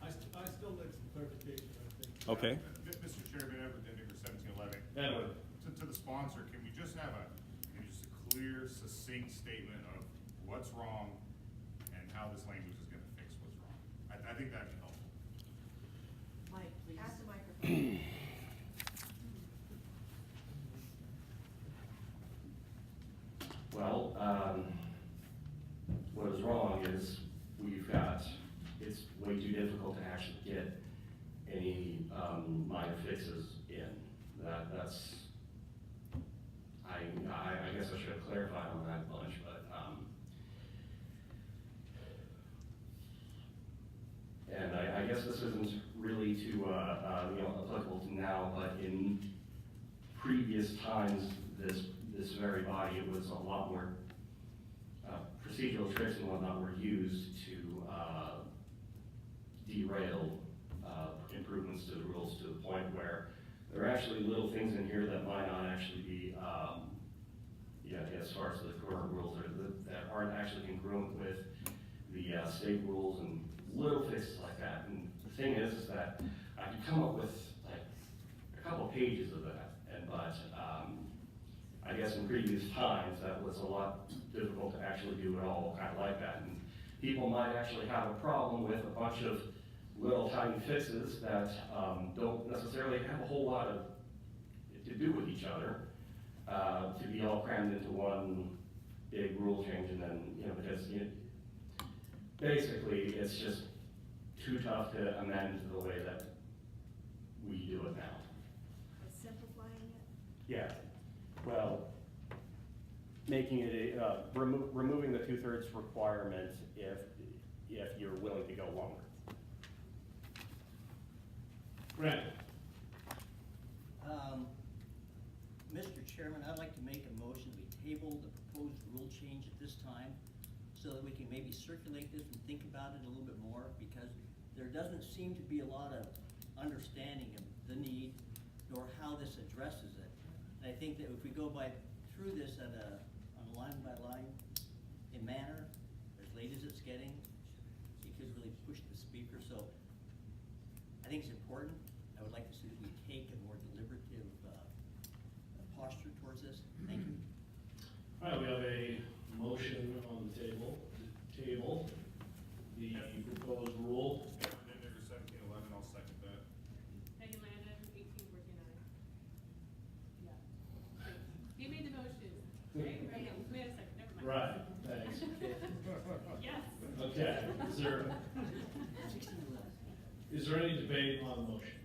Speaker 16: I still need some clarification, I think.
Speaker 3: Okay.
Speaker 15: Mr. Chairman, Edward Dendinger, 1711.
Speaker 1: Edward.
Speaker 15: To the sponsor, can we just have a clear, succinct statement of what's wrong and how this language is gonna fix what's wrong? I think that'd be helpful.
Speaker 7: Mike, please. Ask the microphone.
Speaker 3: Well, what is wrong is it's way too difficult to actually get any minor fixes in. That's, I guess I should have clarified on that bunch, but, and I guess this isn't really to, applicable to now, but in previous times, this very body, it was a lot more procedural tricks and whatnot were used to derail improvements to the rules to the point where there are actually little things in here that might not actually be, yeah, as far as the current rules that aren't actually congruent with the state rules and little fixes like that. And the thing is that I could come up with like a couple pages of that, but I guess in previous times that was a lot difficult to actually do it all kind of like that. And people might actually have a problem with a bunch of little tiny fixes that don't necessarily have a whole lot of to do with each other, to be all crammed into one big rule change, and then, you know, because basically it's just too tough to amend the way that we do it now.
Speaker 7: Simplifying it?
Speaker 3: Yeah, well, making it removing the 2/3 requirement if you're willing to go longer.
Speaker 1: Randall.
Speaker 17: Mr. Chairman, I'd like to make a motion that we table the proposed rule change at this time so that we can maybe circulate this and think about it a little bit more, because there doesn't seem to be a lot of understanding of the need nor how this addresses it. And I think that if we go through this on a line by line manner, as late as it's getting, it could really push the speaker. So I think it's important. I would like to see that we take a more deliberative posture towards this. Thank you.
Speaker 1: All right, we have a motion on the table to table the proposed rule.
Speaker 15: Amendment or 1711, I'll second that.
Speaker 14: Megan Landon, 1849. Yeah. You made the motion, right? Right, we had a second, never mind.
Speaker 1: Right, thanks.
Speaker 14: Yes.
Speaker 1: Okay, is there any debate on the motion?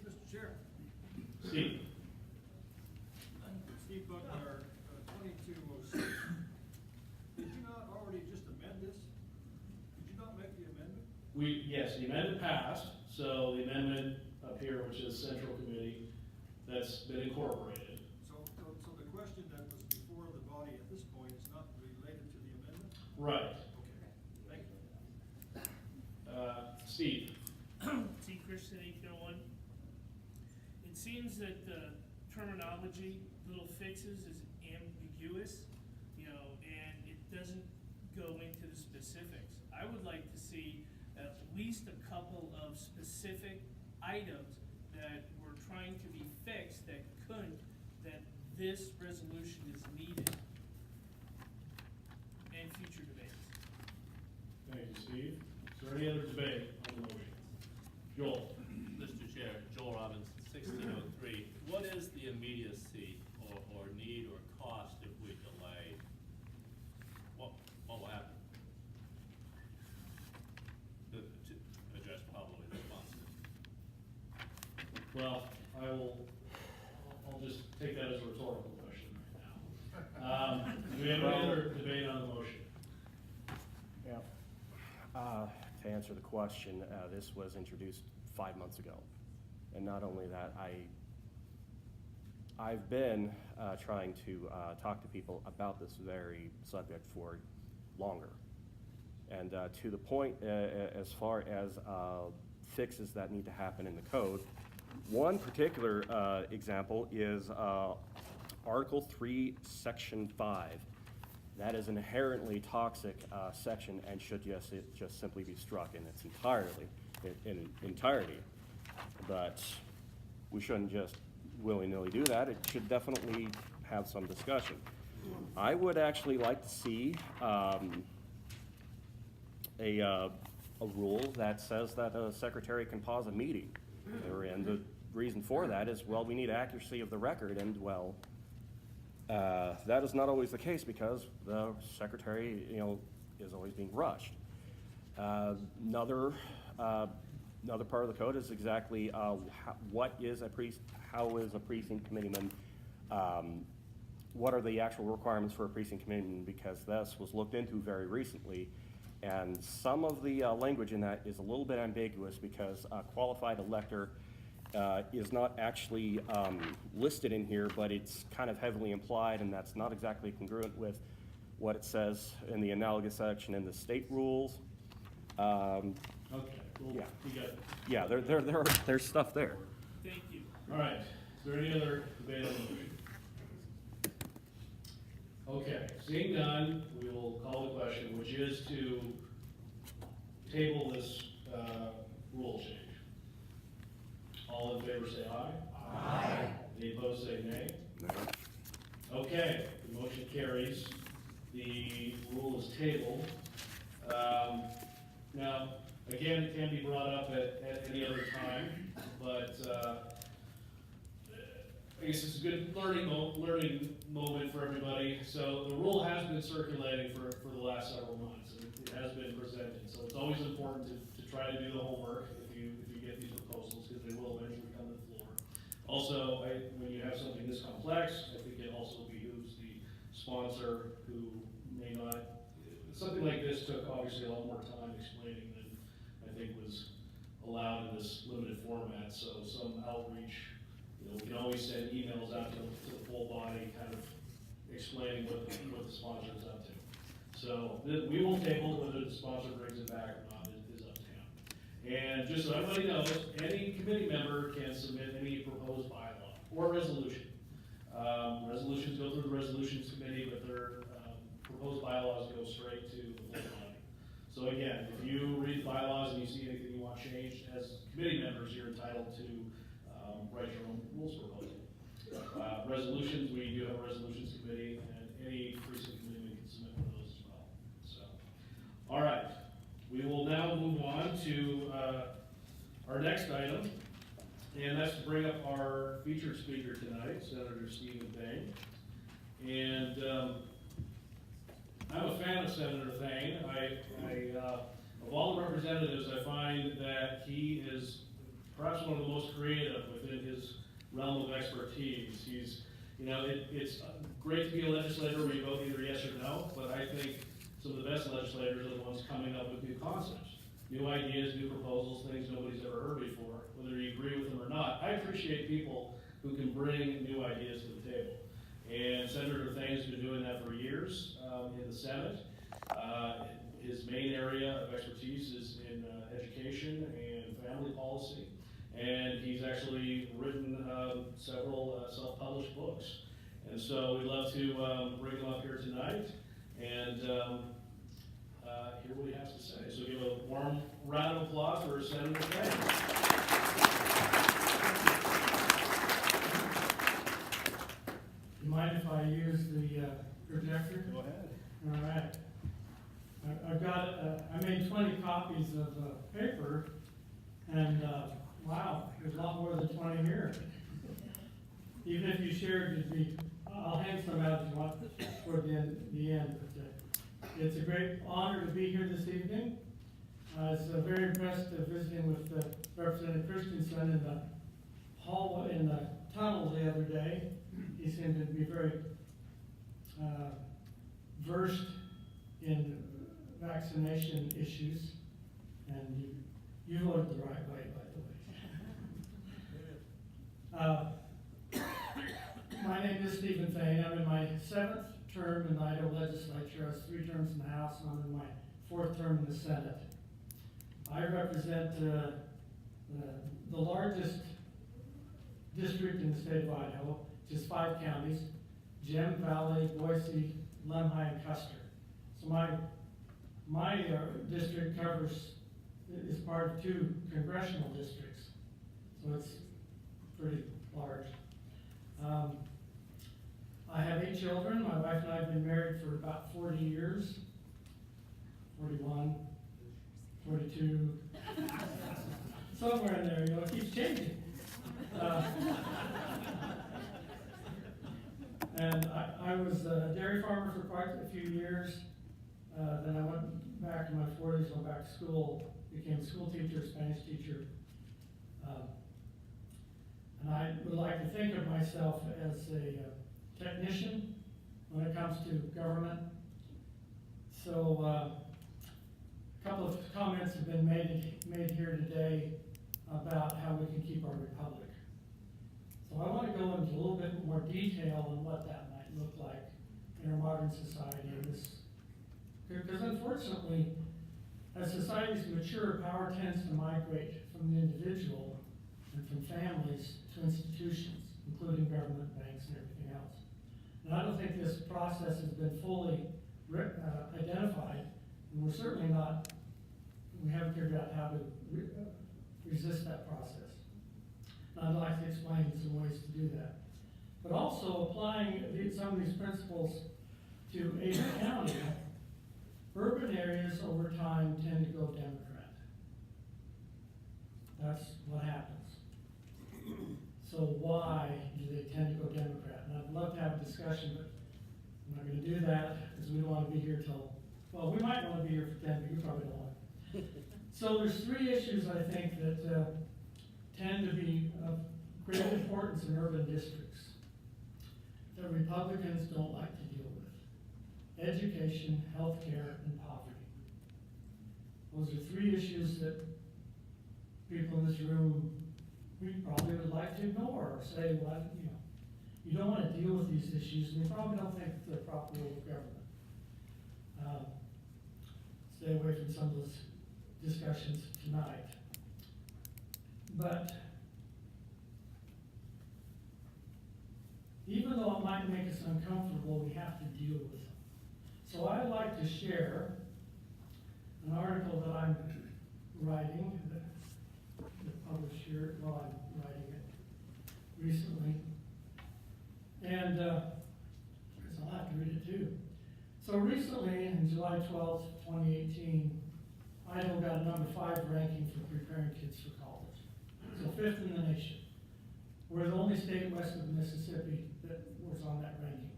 Speaker 11: Mr. Chair.
Speaker 1: Steve?
Speaker 11: Steve Buckner, 2206. Did you not already just amend this? Did you not make the amendment?
Speaker 1: Yes, the amendment passed, so the amendment up here, which is Central Committee, that's been incorporated.
Speaker 11: So the question that was before the body at this point is not related to the amendment?
Speaker 1: Right.
Speaker 11: Okay, thank you.
Speaker 1: Steve?
Speaker 18: T. Christian, 801. It seems that the terminology, little fixes, is ambiguous, you know, and it doesn't go into the specifics. I would like to see at least a couple of specific items that were trying to be fixed that couldn't, that this resolution is needed, and future debates.
Speaker 1: Thank you, Steve. Is there any other debate on the motion? Joel?
Speaker 19: Mr. Chair, Joel Robinson, 1603. What is the immediacy or need or cost if we delay? What will happen? To address probably the response.
Speaker 1: Well, I'll just take that as a rhetorical question right now. Do we have any other debate on the motion?
Speaker 3: Yeah. To answer the question, this was introduced 5 months ago. And not only that, I've been trying to talk to people about this very subject for longer. And to the point, as far as fixes that need to happen in the code, one particular example is Article 3, Section 5. That is an inherently toxic section and should just simply be struck in its entirety. But we shouldn't just willy-nilly do that. It should definitely have some discussion. I would actually like to see a rule that says that a secretary can pause a meeting. And the reason for that is, well, we need accuracy of the record, and well, that is not always the case because the secretary, is always being rushed. Another part of the code is exactly how is a precinct committeeman, what are the actual requirements for a precinct committeeman, because this was looked into very recently, and some of the language in that is a little bit ambiguous because a qualified elector is not actually listed in here, but it's kind of heavily implied, and that's not exactly congruent with what it says in the analogous section in the state rules.
Speaker 1: Okay. we'll,
Speaker 10: Yeah.
Speaker 1: you got it.
Speaker 10: Yeah, there's stuff there.
Speaker 18: Thank you.
Speaker 1: All right, is there any other debate on the motion? Okay, seeing none, we will call the question, which is to table this, rule change. All in favor say aye. Aye. Any opposed say nay. Okay, the motion carries. The rule is tabled. Now, again, it can be brought up at any other time, but, I guess it's a good learning moment for everybody. So the rule has been circulating for the last several months, and it has been presented. So it's always important to try to do the homework if you get these proposals, because they will eventually come to the floor. Also, when you have something this complex, I think it also behooves the sponsor who may not, something like this took obviously a lot more time explaining than I think was allowed in this limited format. So some outreach. We can always send emails out to the full body, kind of explaining what the sponsor is up to. So we will table whether the sponsor brings it back or not is up to him. And just so everybody knows, any committee member can submit any proposed bylaw or resolution. Resolutions go through the resolutions committee, but their proposed bylaws go straight to the full body. So again, if you read the bylaws and you see anything you want changed, as committee members, you're entitled to write your own rules proposal. Resolutions, we do have a resolutions committee, and any precinct committee can submit one of those as well. So, all right, we will now move on to our next item, and that's to bring up our featured speaker tonight, Senator Stephen Thane. And I'm a fan of Senator Thane. Of all the representatives, I find that he is perhaps one of the most creative within his realm of expertise. He's, it's great to be a legislator where you vote either yes or no, but I think some of the best legislators are the ones coming up with new concepts, new ideas, new proposals, things nobody's ever heard before, whether you agree with them or not. I appreciate people who can bring new ideas to the table. And Senator Thane's been doing that for years in the Senate. His main area of expertise is in education and family policy. And he's actually written several self-published books. And so we'd love to bring him up here tonight and hear what he has to say. So give a warm round of applause for Senator Thane.
Speaker 20: You mind if I use the projector?
Speaker 1: Go ahead.
Speaker 20: All right. I've got, I made 20 copies of the paper, and wow, there's a lot more than 20 here. Even if you shared, it'd be, I'll hand some out if you want toward the end. But, it's a great honor to be here this evening. I was very impressed visiting with Representative Christensen in the hall, in the tunnel the other day. He seemed to be very versed in vaccination issues, and you voted the right way, by the way. My name is Stephen Thane. I'm in my 7th term in the Idaho legislature. I was 3 terms in the House, and I'm in my 4th term in the Senate. I represent the largest district in the state of Idaho, which is 5 counties: Gem, Valley, Boise, Lemhi, and Custer. So my district is part of 2 congressional districts, so it's pretty large. I have 8 children. My wife and I have been married for about 40 years, 41, 42, somewhere in there, it keeps changing. And I was a dairy farmer for quite a few years. Then I went back in my 40s, went back to school, became a school teacher, Spanish teacher. And I would like to think of myself as a technician when it comes to government. So a couple of comments have been made here today about how we can keep our republic. So I want to go into a little bit more detail on what that might look like in our modern society. Because unfortunately, As societies mature, power tends to migrate from the individual and from families to institutions, including government, banks, and everything else. And I don't think this process has been fully identified, and we're certainly not, we haven't figured out how to resist that process. And I'd like to explain some ways to do that. But also applying some of these principles to Ada County, urban areas over time tend to go Democrat. That's what happens. So why do they tend to go Democrat? And I'd love to have a discussion, but I'm not going to do that because we don't want to be here till, well, we might want to be here for 10, but you probably don't want to. So there's three issues I think that tend to be of great importance in urban districts that Republicans don't like to deal with: education, healthcare, and poverty. Those are three issues that people in this room, we probably would like to ignore or say, well, you know, you don't want to deal with these issues, and you probably don't think they're proper role of government. Stay away from some of those discussions tonight. But even though it might make us uncomfortable, we have to deal with them. So I'd like to share an article that I'm writing, that published here, well, I'm writing it recently. And because I'll have to read it too. So recently, in July 12th, 2018, Idaho got a number 5 ranking for preparing kids for college. So 5th in the nation. We're the only state west of Mississippi that was on that ranking.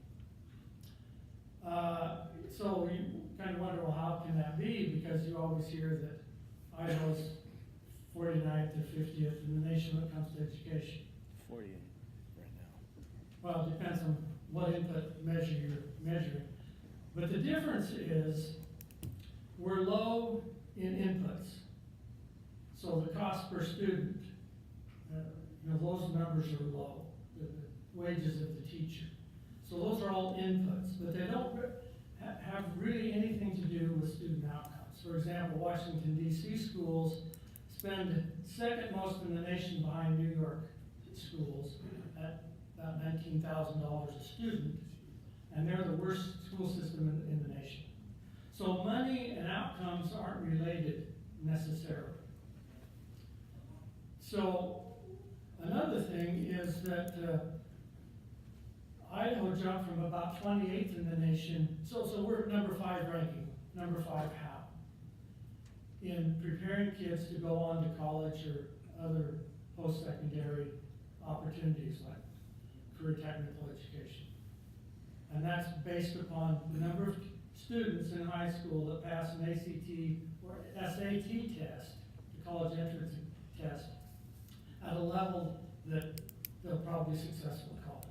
Speaker 20: So you kind of wonder, well, how can that be? Because you always hear that Idaho's 49th or 50th in the nation when it comes to education.
Speaker 21: 48 right now.
Speaker 20: Well, it depends on what input measure you're measuring. But the difference is we're low in inputs. So the cost per student, you know, those numbers are low, the wages of the teacher. So those are all inputs, but they don't have really anything to do with student outcomes. For example, Washington, D.C. schools spend second most in the nation behind New York schools at about $19,000 a student, and they're the worst school system in the nation. So money and outcomes aren't related necessarily. So another thing is that Idaho jumped from about 28th in the nation, so we're at number 5 ranking. Number 5 how? In preparing kids to go on to college or other post-secondary opportunities like career technical education. And that's based upon the number of students in high school that pass an ACT or SAT test, the college entrance test, at a level that they'll probably be successful in college.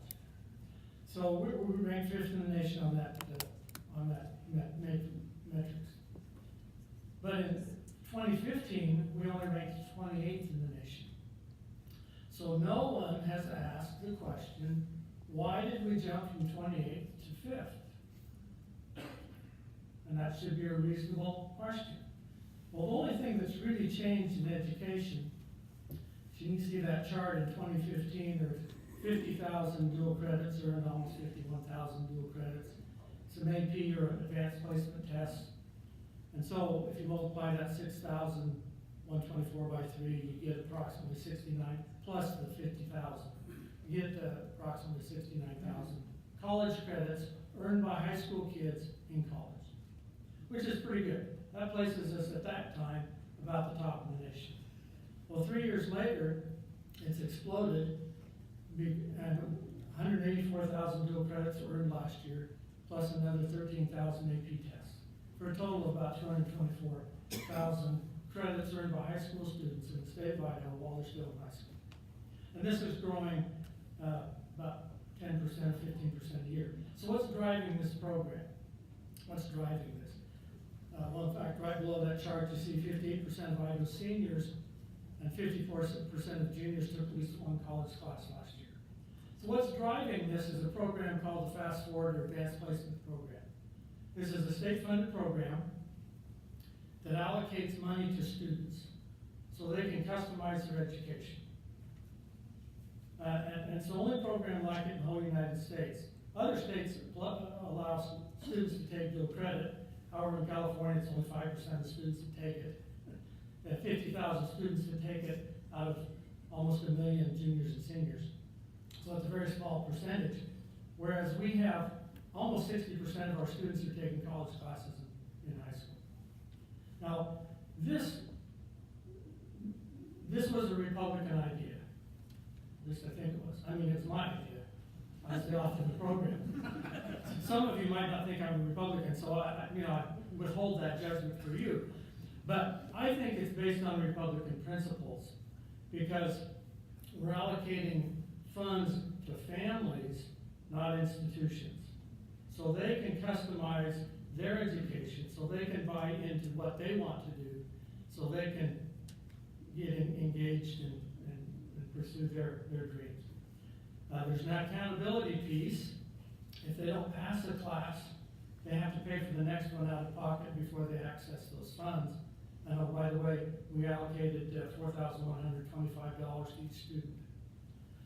Speaker 20: So we're ranked 5th in the nation on that metrics. But in 2015, we only ranked 28th in the nation. So no one has asked the question, why did we jump from 28th to 5th? And that should be a reasonable question. Well, the only thing that's really changed in education, you can see that chart in 2015, there was 50,000 dual credits earned, almost 51,000 dual credits. It's an AP or an advanced placement test. And so if you multiply that 6,124 by 3, you get approximately 69, plus the 50,000. You get approximately 69,000 college credits earned by high school kids in college, which is pretty good. That places us at that time about the top of the nation. Well, 3 years later, it's exploded, and 184,000 dual credits were earned last year, plus another 13,000 AP tests, for a total of about 224,000 credits earned by high school students in the state of Idaho while they're still in high school. And this is growing about 10% or 15% a year. So what's driving this program? What's driving this? Well, in fact, right below that chart, you see 58% of Idaho seniors and 54% of juniors took at least one college class last year. So what's driving this is a program called the Fast Forward or Advanced Placement Program. This is a state-funded program that allocates money to students so they can customize their education. And it's the only program like it in the whole United States. Other states allow students to take dual credit. However, in California, it's only 5% of students that take it. There are 50,000 students that take it out of almost 1 million juniors and seniors. So it's a very small percentage. Whereas we have almost 60% of our students are taking college classes in high school. Now, this was a Republican idea. At least I think it was. I mean, it's my idea. I stay off in the program. Some of you might not think I'm a Republican, so I withhold that judgment for you. But I think it's based on Republican principles because we're allocating funds to families, not institutions. So they can customize their education, so they can buy into what they want to do, so they can get engaged and pursue their dreams. There's an accountability piece. If they don't pass a class, they have to pay for the next one out of pocket before they access those funds. And oh, by the way, we allocated $4,125 to each student.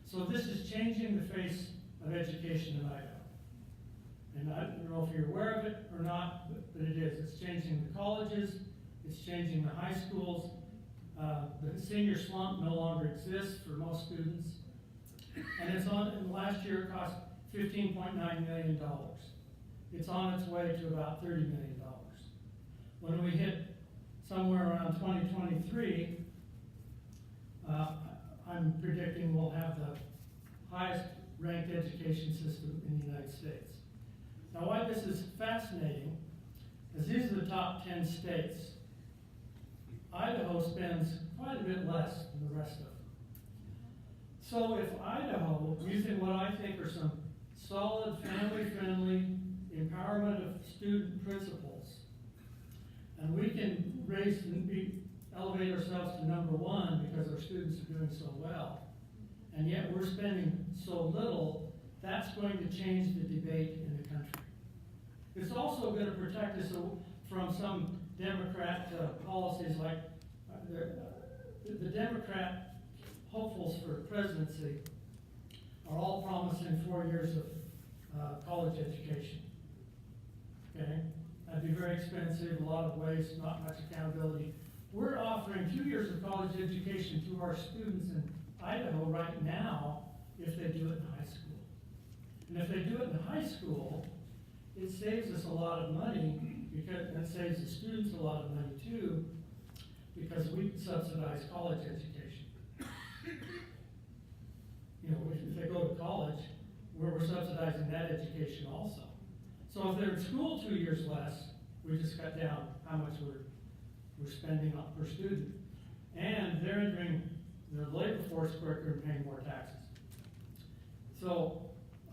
Speaker 20: So this is changing the face of education in Idaho. And I don't know if you're aware of it or not, but it is. It's changing the colleges, it's changing the high schools. The senior slump no longer exists for most students. And it's on, in the last year it cost $15.9 million. It's on its way to about $30 million. When we hit somewhere around 2023, I'm predicting we'll have the highest ranked education system in the United States. Now why this is fascinating is these are the top 10 states. Idaho spends quite a bit less than the rest of them. So if Idaho, using what I think are some solid, family-friendly empowerment of student principles, and we can elevate ourselves to number one because our students are doing so well, and yet we're spending so little, that's going to change the debate in the country. It's also going to protect us from some Democrat policies like the Democrat hopefuls for presidency are all promising 4 years of college education. Okay? That'd be very expensive, a lot of waste, not much accountability. We're offering 2 years of college education to our students in Idaho right now if they do it in high school. And if they do it in high school, it saves us a lot of money, because it saves the students a lot of money too, because we subsidize college education. You know, if they go to college, we're subsidizing that education also. So if they're in school 2 years less, we just cut down how much we're spending per student. And they're entering the labor force quicker and paying more taxes. So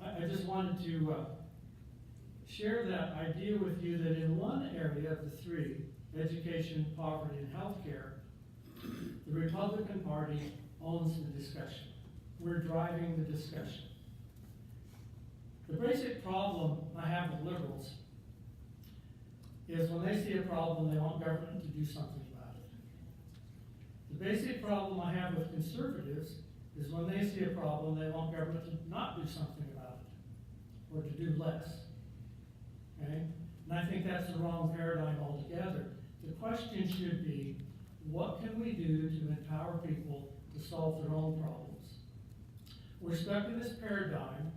Speaker 20: I just wanted to share that idea with you that in one area of the three, education, poverty, and healthcare, the Republican Party owns the discussion. We're driving the discussion. The basic problem I have with liberals is when they see a problem, they want government to do something about it. The basic problem I have with conservatives is when they see a problem, they want government to not do something about it, or to do less. Okay? And I think that's the wrong paradigm altogether. The question should be, what can we do to empower people to solve their own problems? We're stuck in this paradigm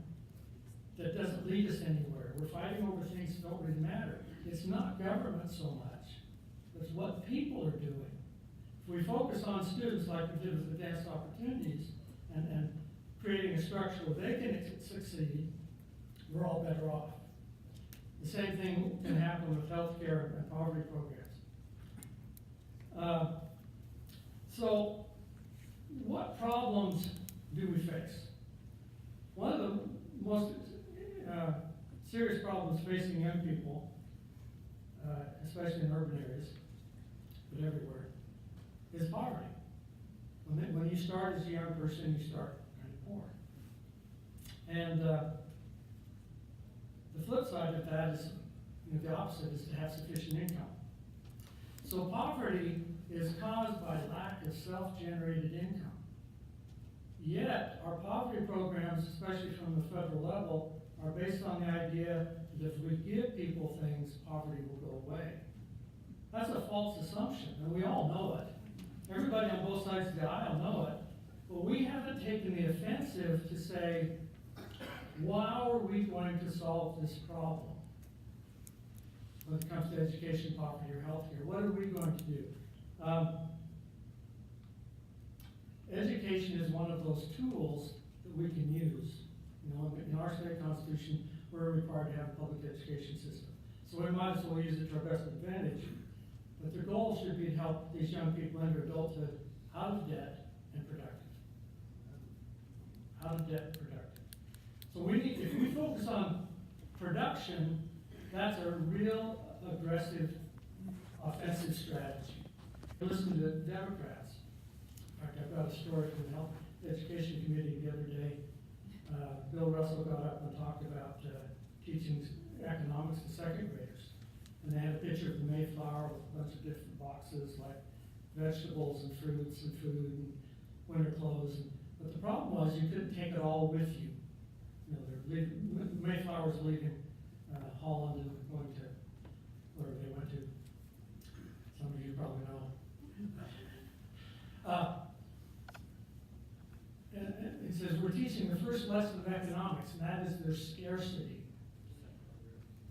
Speaker 20: that doesn't lead us anywhere. We're fighting over things that don't really matter. It's not government so much, it's what people are doing. If we focus on students like we did with advanced opportunities and creating a structure where they can succeed, we're all better off. The same thing can happen with healthcare and poverty programs. So, what problems do we face? One of the most serious problems facing young people, especially in urban areas, but everywhere, is poverty. When you start as a young person, you start kind of poor. And the flip side of that is, the opposite is to have sufficient income. So poverty is caused by lack of self-generated income. Yet, our poverty programs, especially from the federal level, are based on the idea that if we give people things, poverty will go away. That's a false assumption, and we all know it. Everybody on both sides of the aisle know it. But we haven't taken the offensive to say, how are we going to solve this problem? When it comes to education, poverty, or healthcare, what are we going to do? Education is one of those tools that we can use. You know, in our state constitution, we're required to have a public education system. So we might as well use it to our best advantage. But the goal should be to help these young people enter adulthood out of debt and productive. Out of debt and productive. So we need, if we focus on production, that's a real aggressive, offensive strategy. Listen to Democrats. In fact, I've got a story from the Health Education Committee the other day. Bill Russell got up and talked about teaching economics to second graders. And they had a picture of the Mayflower with a bunch of different boxes like vegetables and fruits and food and winter clothes. But the problem was you couldn't take it all with you. You know, they're leaving, the Mayflower's leaving Holland and going to wherever they went to. Some of you probably know. And it says, we're teaching the first lesson of economics, and that is there's scarcity.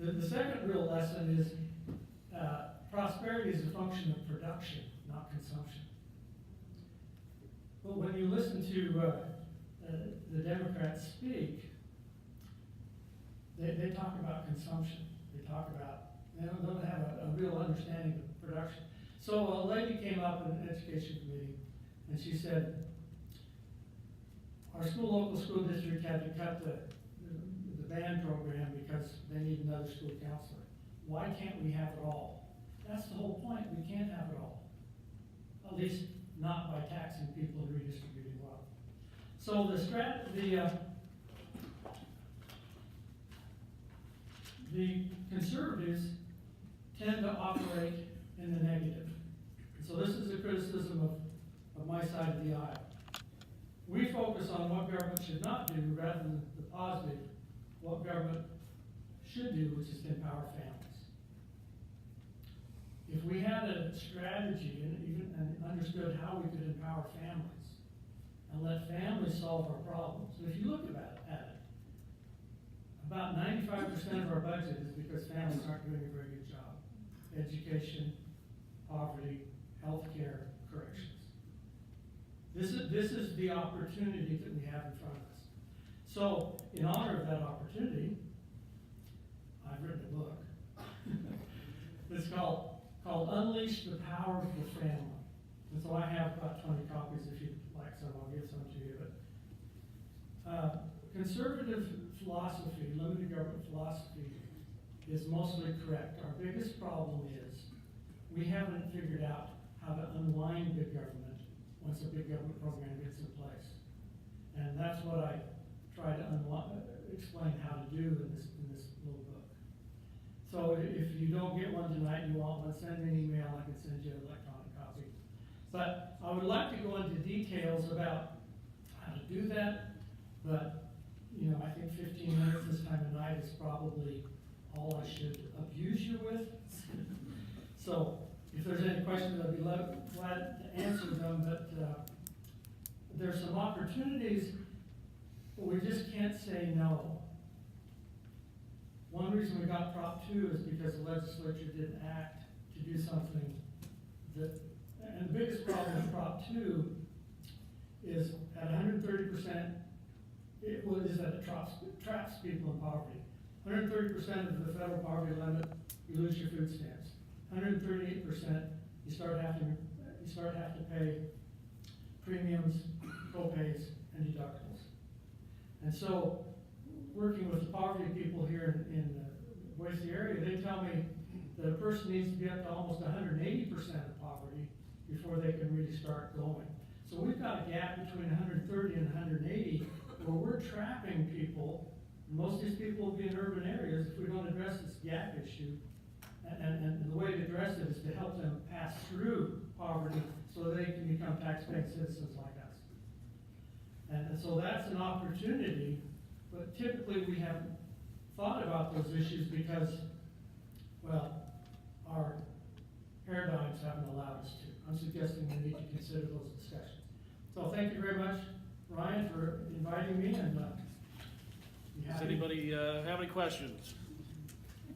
Speaker 20: The second real lesson is prosperity is a function of production, not consumption. But when you listen to the Democrats speak, they talk about consumption. They talk about, they don't have a real understanding of production. So a lady came up in the education committee, and she said, our local school district had to cut the band program because they need another school counselor. Why can't we have it all? That's the whole point. We can't have it all. At least not by taxing people and redistributing wealth. So the conservatives tend to operate in the negative. So this is a criticism of my side of the aisle. We focus on what government should not do rather than the positive, what government should do, which is to empower families. If we had a strategy and understood how we could empower families and let families solve our problems, and if you look at it, about 95% of our budget is because families aren't doing a very good job. Education, poverty, healthcare, corrections. This is the opportunity that we have in front of us. So, in honor of that opportunity, I've written a book. It's called Unleash the Power of the Family. And so I have about 20 copies if you'd like some, I'll give some to you. But conservative philosophy, limited government philosophy, is mostly correct. Our biggest problem is we haven't figured out how to unwind big government once a big government program gets in place. And that's what I try to explain how to do in this little book. So if you don't get one tonight and you want one, send me an email, I can send you an electronic copy. But I would like to go into details about how to do that, but you know, I think 15 minutes this time of night is probably all I should abuse you with. So if there's any questions, I'd be glad to answer them, but there's some opportunities, but we just can't say no. One reason we got Prop 2 is because the legislature didn't act to do something that, and the biggest problem with Prop 2 is at 130%, it traps people in poverty. 130% of the federal poverty limit, you lose your food stamps. 138%, you start having to pay premiums, co-pays, and deductibles. And so, working with the poverty people here in the Boise area, they tell me that a person needs to be up to almost 180% of poverty before they can really start going. So we've got a gap between 130 and 180 where we're trapping people. Most of these people will be in urban areas if we don't address this gap issue. And the way to address it is to help them pass through poverty so they can become tax-paying citizens like us. And so that's an opportunity, but typically we haven't thought about those issues because, well, our paradigms haven't allowed us to. I'm suggesting we need to consider those discussions. So thank you very much, Ryan, for inviting me, and
Speaker 1: Does anybody have any questions?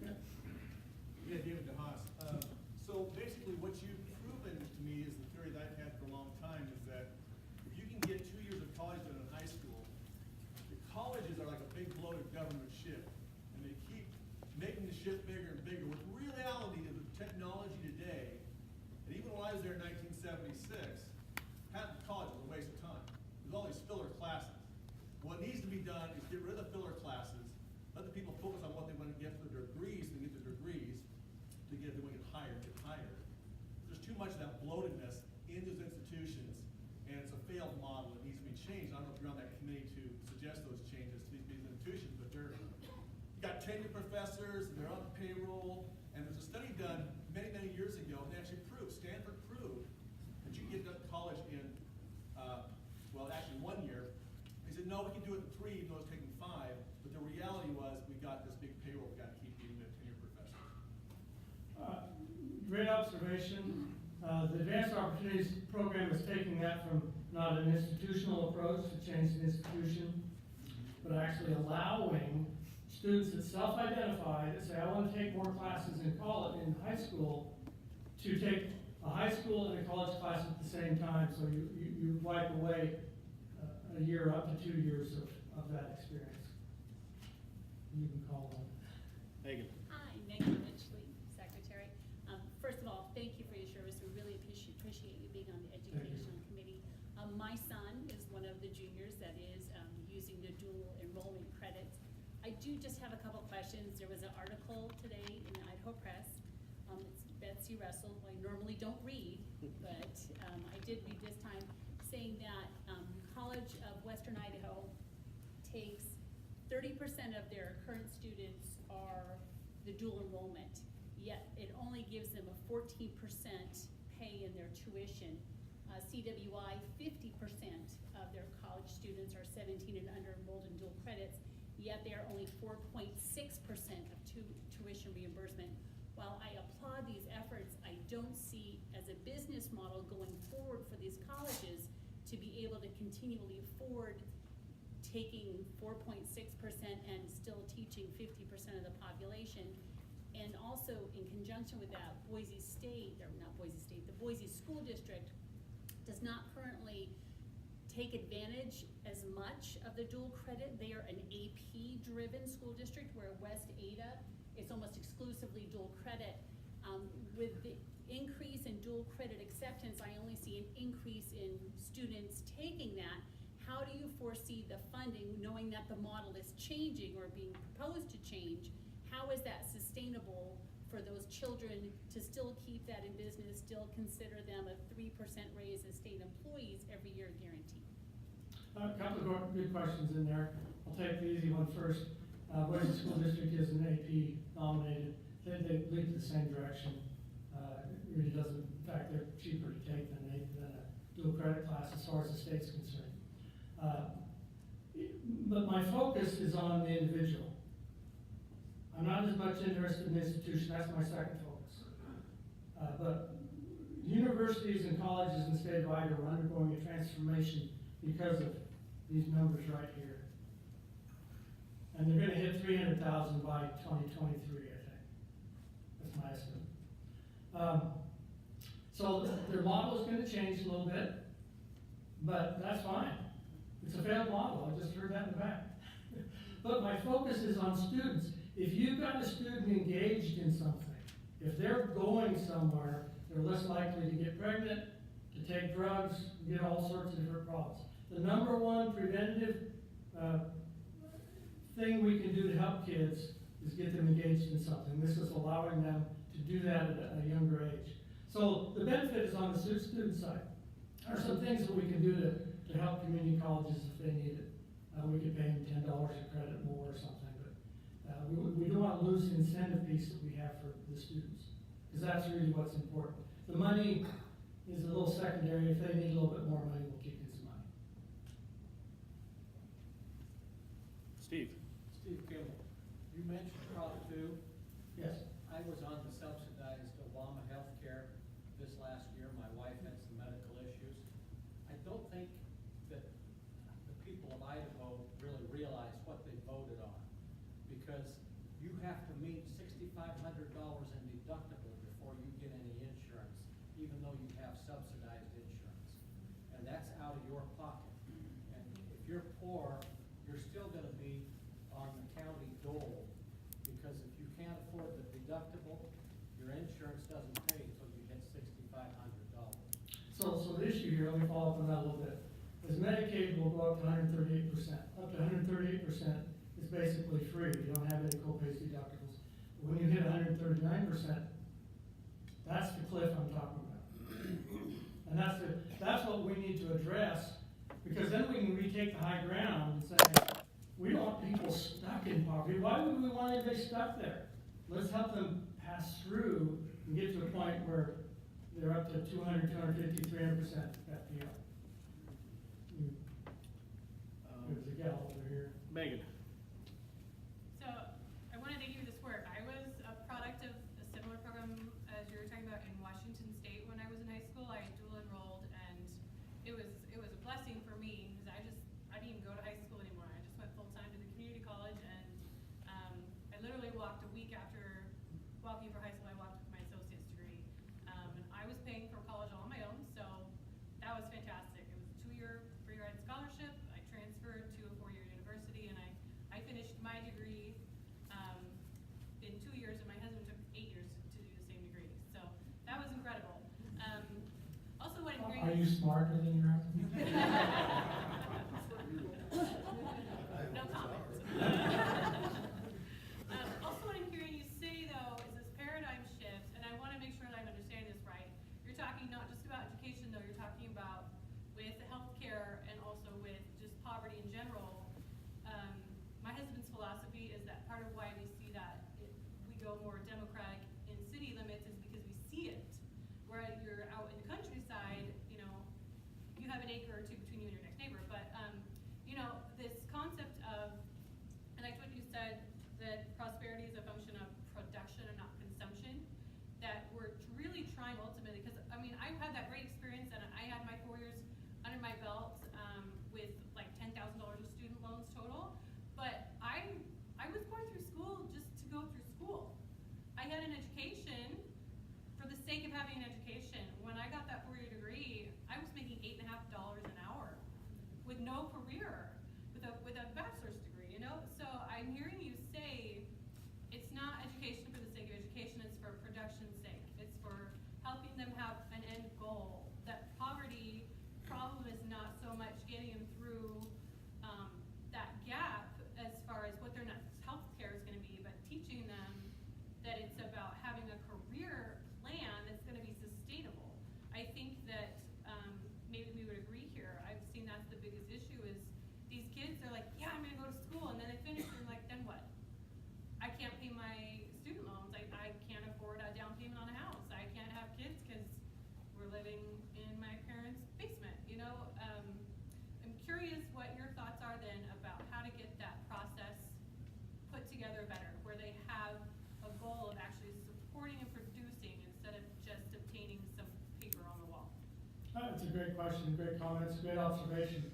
Speaker 16: Yeah, David DeHaas. So basically what you've proven to me is the theory that I've had for a long time is that if you can get 2 years of college done in high school, the colleges are like a big bloated government ship, and they keep making the ship bigger and bigger. With reality of the technology today, and even when I was there in 1976, half the college was a waste of time. There's all these filler classes. What needs to be done is get rid of the filler classes, let the people focus on what they want to get for their degrees, and get their degrees, to get them to get hired. There's too much of that bloatedness in those institutions, and it's a failed model. It needs to be changed. I don't know if you're on that committee to suggest those changes to these institutions, but you got tenured professors, and they're on payroll, and there's a study done many, many years ago, and they actually proved, Stanford proved, that you can get to college in, well, actually 1 year. They said, no, we can do it in 3, even though it's taking 5, but the reality was we got this big payroll, we got to keep getting the tenured professors.
Speaker 20: Great observation. The Advanced Opportunities Program is taking that from not an institutional approach to change the institution, but actually allowing students that self-identify, that say, I want to take more classes in college, in high school, to take a high school and a college class at the same time. So you wipe away a year up to 2 years of that experience. You can call on.
Speaker 1: Megan.
Speaker 14: Hi, Megan Mitchley, Secretary. First of all, thank you for your service. We really appreciate you being on the Education Committee. My son is one of the juniors that is using the dual enrollment credits. I do just have a couple questions. There was an article today in the Idaho Press. It's Betsy Russell, who I normally don't read, but I did read this time, saying that College of Western Idaho takes 30% of their current students are the dual enrollment, yet it only gives them a 14% pay in their tuition. CWI, 50% of their college students are 17 and under enrolled in dual credits, yet they are only 4.6% of tuition reimbursement. While I applaud these efforts, I don't see as a business model going forward for these colleges to be able to continually afford taking 4.6% and still teaching 50% of the population. And also in conjunction with that, the Boise School District does not currently take advantage as much of the dual credit. They are an AP-driven school district, where West Ada is almost exclusively dual credit. With the increase in dual credit acceptance, I only see an increase in students taking that. How do you foresee the funding, knowing that the model is changing or being proposed to change? How is that sustainable for those children to still keep that in business, still consider them a 3% raise as state employees every year guaranteed?
Speaker 20: A couple of good questions in there. I'll take the easy one first. Boise School District is an AP nominated. They lead the same direction. It really doesn't, in fact, they're cheaper to take than a dual credit class as far as the state's concerned. But my focus is on the individual. I'm not as much interested in the institution, that's my second focus. But universities and colleges in the state of Idaho are undergoing a transformation because of these numbers right here. And they're gonna hit 300,000 by 2023, I think. That's my estimate. So their model is gonna change a little bit, but that's fine. It's a failed model, I just heard that in the back. But my focus is on students. If you've got a student engaged in something, if they're going somewhere, they're less likely to get pregnant, to take drugs, get all sorts of different problems. The number one preventative thing we can do to help kids is get them engaged in something. This is allowing them to do that at a younger age. So the benefit is on the student side. There are some things that we can do to help community colleges if they need it. We could pay them $10 a credit more or something, but We don't want to lose the incentive piece that we have for the students, because that's really what's important. The money is a little secondary. If they need a little bit more money, we'll kick in some money.
Speaker 1: Steve?
Speaker 2: Steve Kimball, you mentioned Prop 2.
Speaker 20: Yes.
Speaker 2: I was on the subsidized Obama healthcare this last year. My wife had some medical issues. I don't think that the people of Idaho really realize what they voted on, because you have to meet $6,500 in deductible before you get any insurance, even though you have subsidized insurance. And that's out of your pocket. And if you're poor, you're still gonna be on the county dole, because if you can't afford the deductible, your insurance doesn't pay until you hit $6,500.
Speaker 20: So the issue here, let me follow up on that a little bit, is Medicaid will go up to 138%. Up to 138% is basically free. You don't have any co-pays, deductibles. But when you hit 139%, that's the cliff I'm talking about. And that's what we need to address, because then we can retake the high ground and say, we don't want people stuck in poverty. Why would we want anybody stuck there? Let's help them pass through and get to a point where they're up to 200, 250, 300% FPL. There's a gal over here.
Speaker 1: Megan?
Speaker 5: So, I wanted to do this work. I was a product of a similar program as you were talking about in Washington State when I was in high school. I dual enrolled, and it was a blessing for me, because I didn't even go to high school anymore. I just went full time to the community college, and I literally walked a week after walking for high school. I walked with my associate's degree, and I was paying for college all on my own, so that was fantastic. It was a 2-year free ride scholarship. I transferred to a 4-year university, and I finished my degree in 2 years, and my husband took 8 years to do the same degree. So that was incredible. Also, what I'm
Speaker 20: Are you smarter than your husband?
Speaker 5: No comment. Also, what I'm hearing you say, though, is this paradigm shift, and I want to make sure that I'm understanding this right. You're talking not just about education, though. You're talking about with healthcare and also with just poverty in general. My husband's philosophy is that part of why we see that we go more democratic in city limits is because we see it. Where you're out in the countryside, you know, you have an acre or two between you and your next neighbor. But you know, this concept of, and like what you said, that prosperity is a function of production and not consumption, that we're really trying ultimately, because I mean, I've had that great experience, and I had my 4 years under my belt with like $10,000 of student loans total. But I was going through school just to go through school. I had an education for the sake of having an education. When I got that 4-year degree, I was making $8.50 an hour with no career, with a bachelor's degree, you know? So I'm hearing you say it's not education for the sake of education, it's for production's sake. It's for helping them have an end goal. That poverty problem is not so much getting them through that gap as far as what their next health care is going to be, but teaching them that it's about having a career plan that's going to be sustainable. I think that maybe we would agree here. I've seen that's the biggest issue is these kids are like, yeah, I'm going to go to school, and then they finish and like, then what? I can't pay my student loans. I can't afford a down payment on a house. I can't have kids because we're living in my parents' basement, you know? I'm curious what your thoughts are then about how to get that process put together better, where they have a goal of actually supporting and producing instead of just obtaining some paper on the wall.
Speaker 20: That's a great question, great comments, great observation,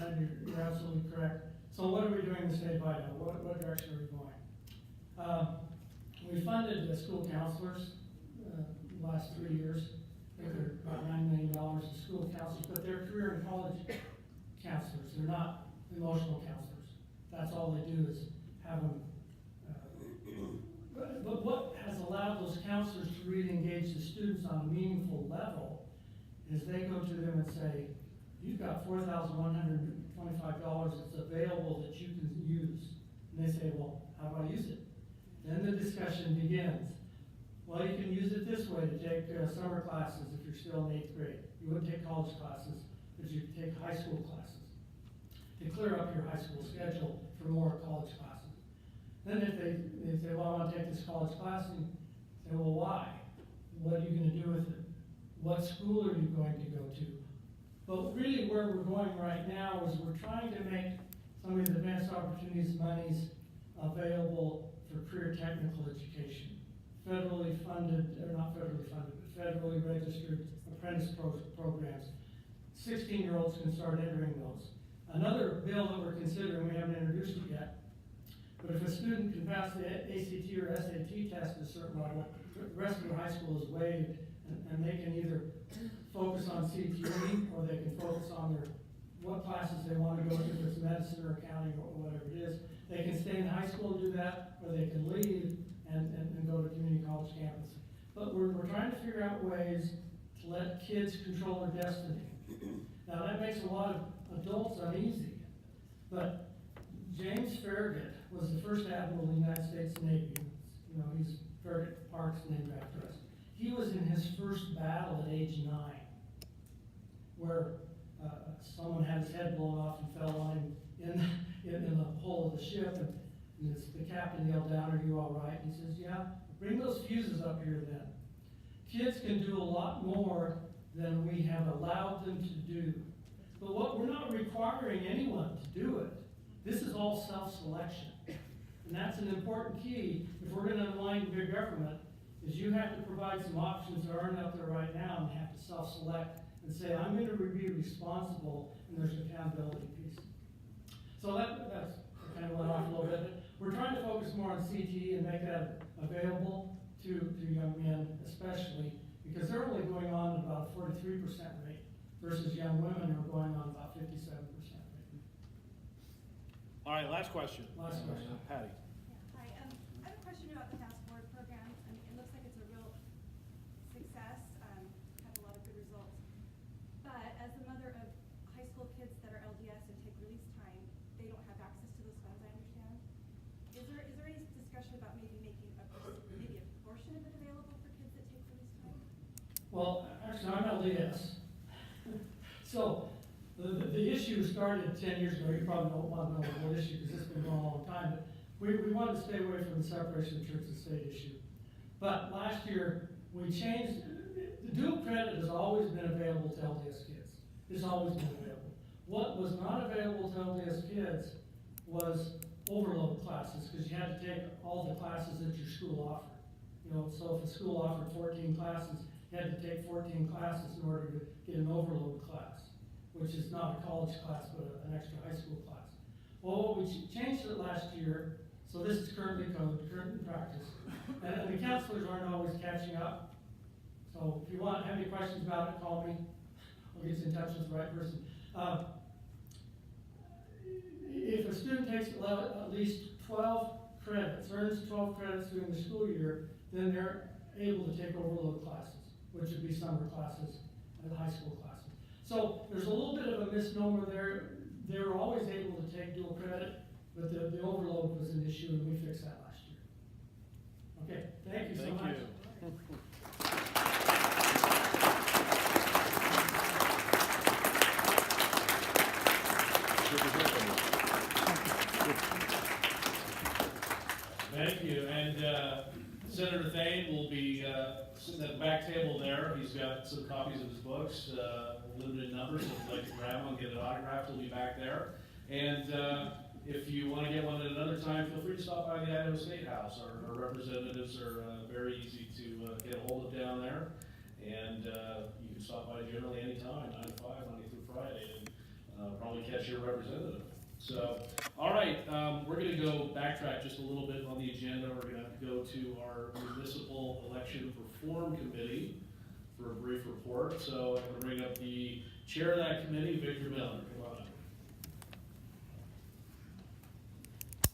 Speaker 20: and you're absolutely correct. So what are we doing in the state of Idaho? What direction are we going? We funded school counselors the last 3 years. I think they're about $9 million in school counselors, but they're career and college counselors. They're not emotional counselors. That's all they do is have them. But what has allowed those counselors to really engage the students on a meaningful level is they go to them and say, you've got $4,125 that's available that you can use. And they say, well, how do I use it? Then the discussion begins. Well, you can use it this way to take summer classes if you're still in 8th grade. You wouldn't take college classes, but you could take high school classes to clear up your high school schedule for more college classes. Then if they say, well, I want to take this college class, and say, well, why? What are you gonna do with it? What school are you going to go to? But really where we're going right now is we're trying to make some of these advanced opportunities monies available for career technical education. Federally funded, or not federally funded, but federally registered apprentice programs. 16-year-olds can start entering those. Another bill that we're considering, we haven't introduced it yet, but if a student can pass the ACT or SAT test at a certain level, the rest of their high school is waived, and they can either focus on CTE, or they can focus on what classes they want to go to, if it's medicine or accounting or whatever it is. They can stay in high school and do that, or they can leave and go to community college campus. But we're trying to figure out ways to let kids control their destiny. Now that makes a lot of adults uneasy, but James Farragut was the first admiral in the United States Navy. You know, he's Farragut Park's named after us. He was in his first battle at age 9, where someone had his head blown off and fell on him in the hull of the ship, and the captain yelled down, "Are you all right?" And he says, "Yeah, bring those fuses up here then." Kids can do a lot more than we have allowed them to do. But what we're not requiring anyone to do it. This is all self-selection. And that's an important key if we're going to unwind big government, is you have to provide some options that aren't out there right now, and have to self-select and say, I'm going to be responsible, and there's an accountability piece. So that's I kind of went off a little bit, but we're trying to focus more on CTE and make that available to young men especially, because they're only going on at about a 43% rate versus young women who are going on about 57% rate.
Speaker 1: All right, last question.
Speaker 20: Last question.
Speaker 1: Patty.
Speaker 7: Yeah, hi, I have a question about the fast forward program. I mean, it looks like it's a real success, had a lot of good results. But as the mother of high school kids that are LDS and take release time, they don't have access to those funds, I understand. Is there any discussion about maybe making a portion of it available for kids that take release time?
Speaker 20: Well, actually, I'm LDS. So, the issue started 10 years ago. You probably don't want to know what issue, because it's been going on a long time. But we wanted to stay away from the separation of church and state issue. But last year, we changed. The dual credit has always been available to LDS kids. It's always been available. What was not available to LDS kids was overload classes, because you had to take all the classes that your school offered. You know, so if a school offered 14 classes, you had to take 14 classes in order to get an overload class, which is not a college class, but an extra high school class. Well, we changed it last year, so this is currently code, current in practice. And the counselors aren't always catching up. So if you have any questions about it, call me. I'll get you in touch with the right person. If a student takes at least 12 credits, earns 12 credits during the school year, then they're able to take overload classes, which would be summer classes and high school classes. So there's a little bit of a misnomer there. They were always able to take dual credit, but the overload was an issue, and we fixed that last year. Okay, thank you so much.
Speaker 1: Thank you. And Senator Thane will be sitting at the back table there. He's got some copies of his books, limited numbers. If you'd like to grab one, get it autographed, he'll be back there. And if you want to get one at another time, feel free to stop by the Idaho State House. Our representatives are very easy to get a hold of down there. And you can stop by generally anytime, 9 to 5, Monday through Friday, and probably catch your representative. So, all right, we're going to go backtrack just a little bit on the agenda. We're going to go to our Municipal Election Reform Committee for a brief report. So I'm going to bring up the chair of that committee, Victor Miller. Come on up.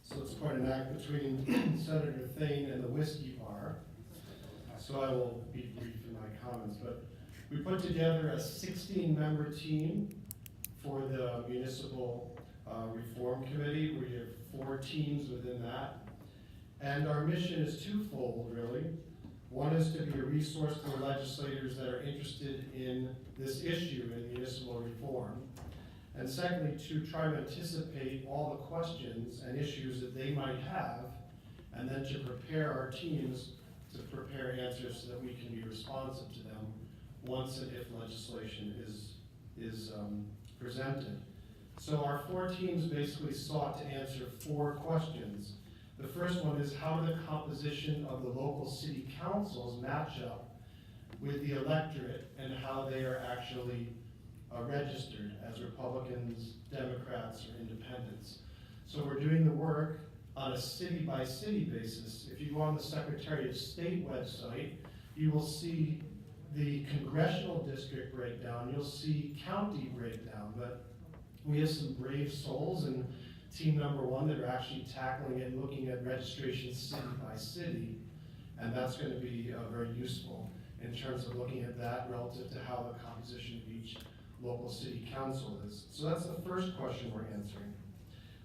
Speaker 4: So it's quite an act between Senator Thane and the whiskey bar. So I will be brief in my comments, but we put together a 16-member team for the Municipal Reform Committee. We have 4 teams within that. And our mission is twofold, really. One is to be a resource for legislators that are interested in this issue in municipal reform. And secondly, to try to anticipate all the questions and issues that they might have and then to prepare our teams to prepare answers so that we can be responsive to them once and if legislation is presented. So our 4 teams basically sought to answer 4 questions. The first one is, how do the composition of the local city councils match up with the electorate and how they are actually registered as Republicans, Democrats, or Independents. So we're doing the work on a city-by-city basis. If you go on the Secretary of State website, you will see the congressional district breakdown, you'll see county breakdown, but we have some brave souls in team number 1 that are actually tackling it and looking at registration city by city, and that's going to be very useful in terms of looking at that relative to how the composition of each local city council is. So that's the first question we're answering.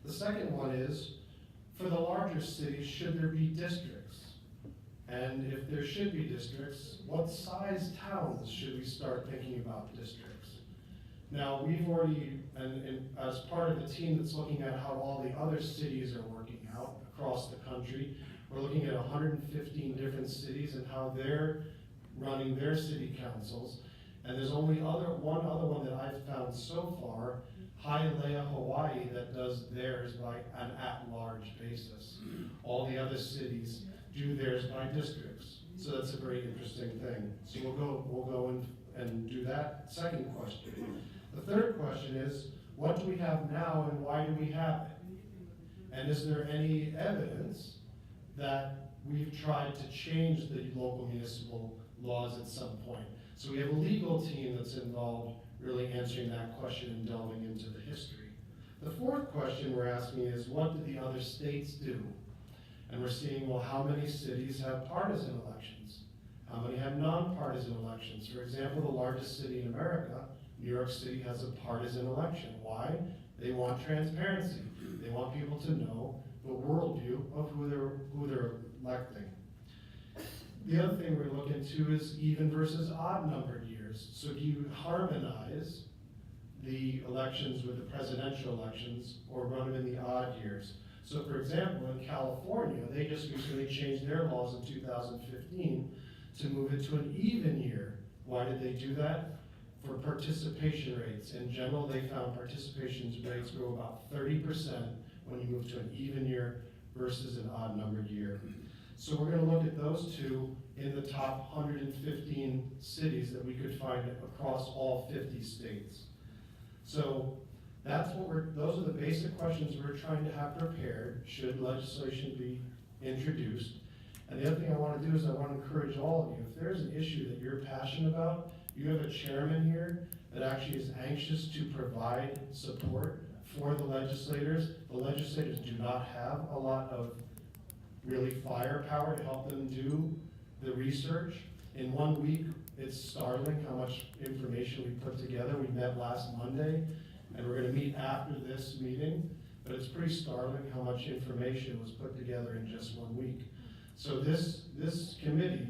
Speaker 4: The second one is, for the larger cities, should there be districts? And if there should be districts, what size towns should we start thinking about districts? Now, we've already, and as part of the team that's looking at how all the other cities are working out across the country, we're looking at 115 different cities and how they're running their city councils. And there's only one other one that I've found so far, Hialeah, Hawaii, that does theirs by an at-large basis. All the other cities do theirs by districts. So that's a very interesting thing. So we'll go and do that. Second question. The third question is, what do we have now and why do we have it? And is there any evidence that we've tried to change the local municipal laws at some point? So we have a legal team that's involved really answering that question and delving into the history. The fourth question we're asking is, what do the other states do? And we're seeing, well, how many cities have partisan elections? How many have nonpartisan elections? For example, the largest city in America, New York City, has a partisan election. Why? They want transparency. They want people to know the worldview of who they're electing. The other thing we're looking to is even versus odd numbered years. So do you harmonize the elections with the presidential elections or run them in the odd years? So for example, in California, they just recently changed their laws in 2015 to move it to an even year. Why did they do that? For participation rates. In general, they found participation rates grow about 30% when you move to an even year versus an odd numbered year. So we're going to look at those 2 in the top 115 cities that we could find across all 50 states. So that's those are the basic questions we're trying to have prepared should legislation be introduced. And the other thing I want to do is I want to encourage all of you, if there's an issue that you're passionate about, you have a chairman here that actually is anxious to provide support for the legislators. The legislators do not have a lot of really firepower to help them do the research. In 1 week, it's startling how much information we put together. We met last Monday, and we're going to meet after this meeting, but it's pretty startling how much information was put together in just 1 week. So this committee,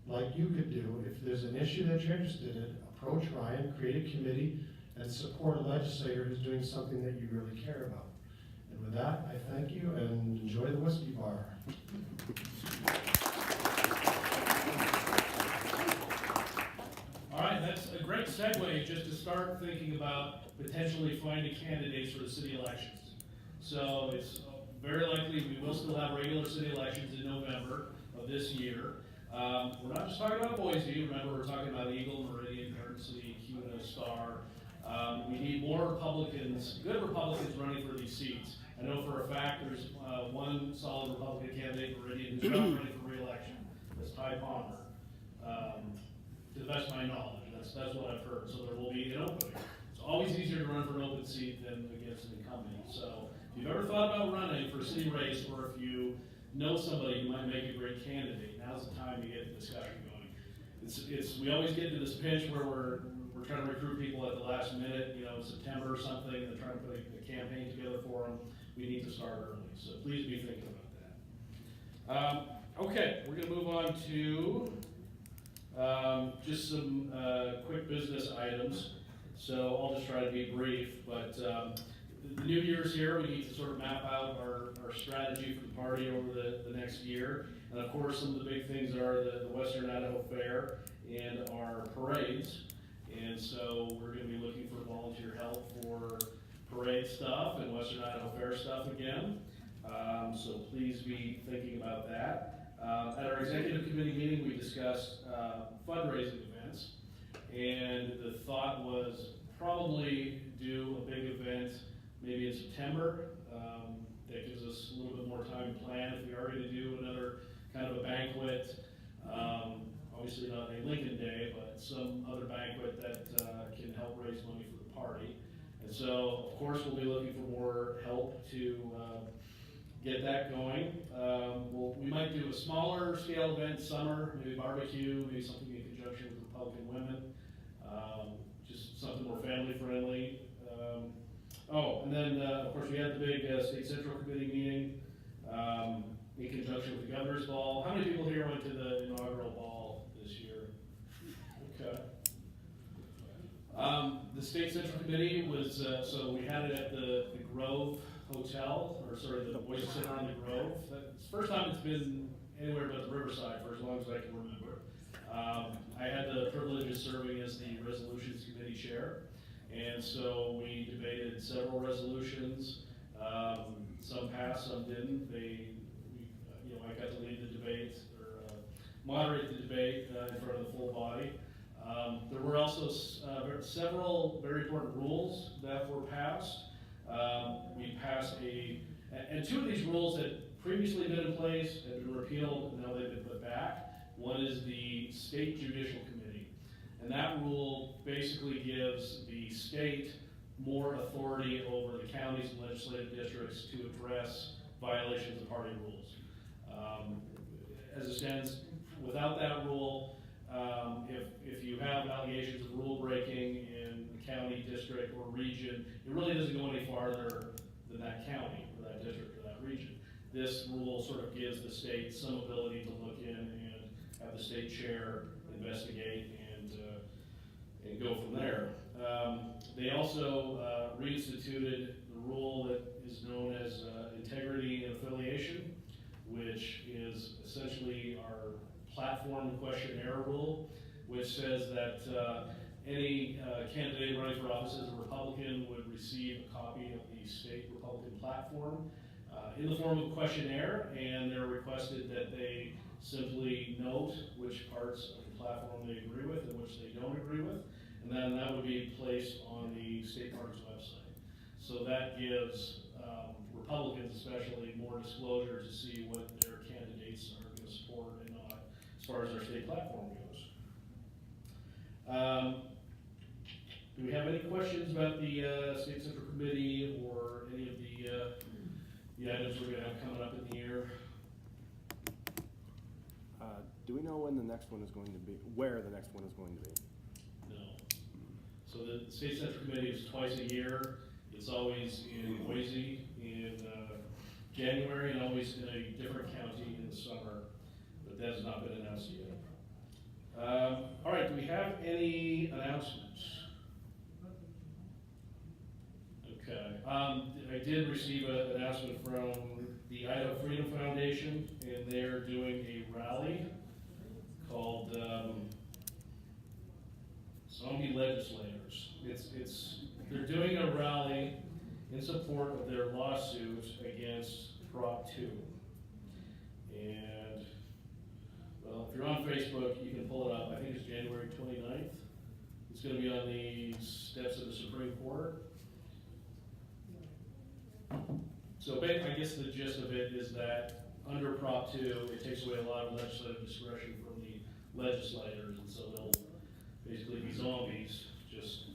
Speaker 4: like you could do, if there's an issue that you're interested in, approach Ryan, create a committee, and support a legislator who's doing something that you really care about. And with that, I thank you and enjoy the whiskey bar.
Speaker 1: All right, that's a great segue just to start thinking about potentially finding candidates for the city elections. So it's very likely we will still have regular city elections in November of this year. We're not just talking about Boise. Remember, we're talking about Eagle, Meridian, Garden City, Cuna, Star. We need more Republicans, good Republicans running for these seats. I know for a fact there's one solid Republican candidate, Meridian, who's not running for re-election. That's Ty Palmer. To the best of my knowledge, that's what I've heard. So there will be an opening. It's always easier to run for an open seat than against an incumbent. So if you've ever thought about running for a city race, or if you know somebody who might make a great candidate, now's the time to get the discussion going. We always get to this pinch where we're trying to recruit people at the last minute, in September or something, and they're trying to put a campaign together for them. We need to start early, so please be thinking about that. Okay, we're going to move on to just some quick business items. So I'll just try to be brief, but the new year's here, we need to sort of map out our strategy for the party over the next year. And of course, some of the big things are the Western Idaho Fair and our parades. And so we're gonna be looking for volunteer help for parade stuff and Western Idaho Fair stuff again. So please be thinking about that. At our executive committee meeting, we discussed fundraising events. And the thought was probably do a big event maybe in September. That gives us a little bit more time to plan if we are going to do another kind of a banquet. Obviously not a Lincoln Day, but some other banquet that can help raise money for the party. And so, of course, we'll be looking for more help to get that going. We might do a smaller scale event summer, maybe barbecue, maybe something in conjunction with Republican women. Just something more family friendly. And then of course we had the big State Central Committee meeting in conjunction with the Governor's Ball. How many people here went to the inaugural ball this year? Okay. The State Central Committee was, so we had it at the Grove Hotel, or sorry, the Voice Center on the Grove. It's the first time it's been anywhere but the Riverside for as long as I can remember. I had the privilege of serving as the Resolutions Committee Chair, and so we debated several resolutions. Some passed, some didn't. I got to lead the debate, or moderate the debate in front of the full body. There were also several very important rules that were passed. We passed and two of these rules had previously been in place, had been repealed, and now they've been put back. One is the State Judicial Committee, and that rule basically gives the state more authority over the counties and legislative districts to address violations of party rules. As it stands, without that rule, if you have allegations of rule breaking in a county, district, or region, it really doesn't go any farther than that county, or that district, or that region. This rule sort of gives the state some ability to look in and have the state chair investigate and go from there. They also reinstituted the rule that is known as integrity and affiliation, which is essentially our platform questionnaire rule, which says that any candidate running for office as a Republican would receive a copy of the state Republican platform in the form of a questionnaire, and they're requested that they simply note which parts of the platform they agree with and which they don't agree with, and then that would be placed on the state party's website. So that gives Republicans especially more disclosure to see what their candidates are going to support and not, as far as our state platform goes. Do we have any questions about the State Central Committee or any of the items we're going to have coming up in the year?
Speaker 21: Do we know when the next one is going to be, where the next one is going to be?
Speaker 1: No. So the State Central Committee is twice a year. It's always in Boise in January and always in a different county in the summer, but that has not been announced yet. All right, do we have any announcements? Okay. I did receive an announcement from the Idaho Freedom Foundation, and they're doing a rally called Zombie Legislators. They're doing a rally in support of their lawsuit against Prop 2. And, well, if you're on Facebook, you can pull it up. I think it's January 29th. It's going to be on the steps of the Supreme Court. So I guess the gist of it is that under Prop 2, it takes away a lot of legislative discretion from the legislators, and so they'll basically be zombies, just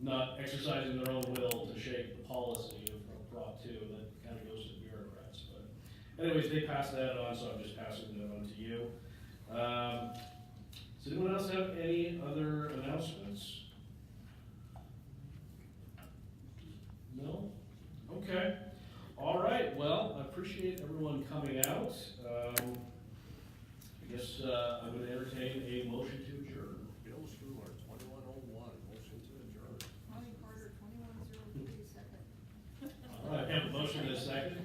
Speaker 1: not exercising their own will to shape the policy of Prop 2. That kind of goes to the bureaucrats. But anyways, they passed that on, so I'm just passing that on to you. Does anyone else have any other announcements? No? Okay. All right. Well, I appreciate everyone coming out. I guess I'm going to entertain a motion to adjourn.
Speaker 11: Bill Schuler, 2101, motion to adjourn.
Speaker 7: Tony Carter, 2103, second.
Speaker 1: a second?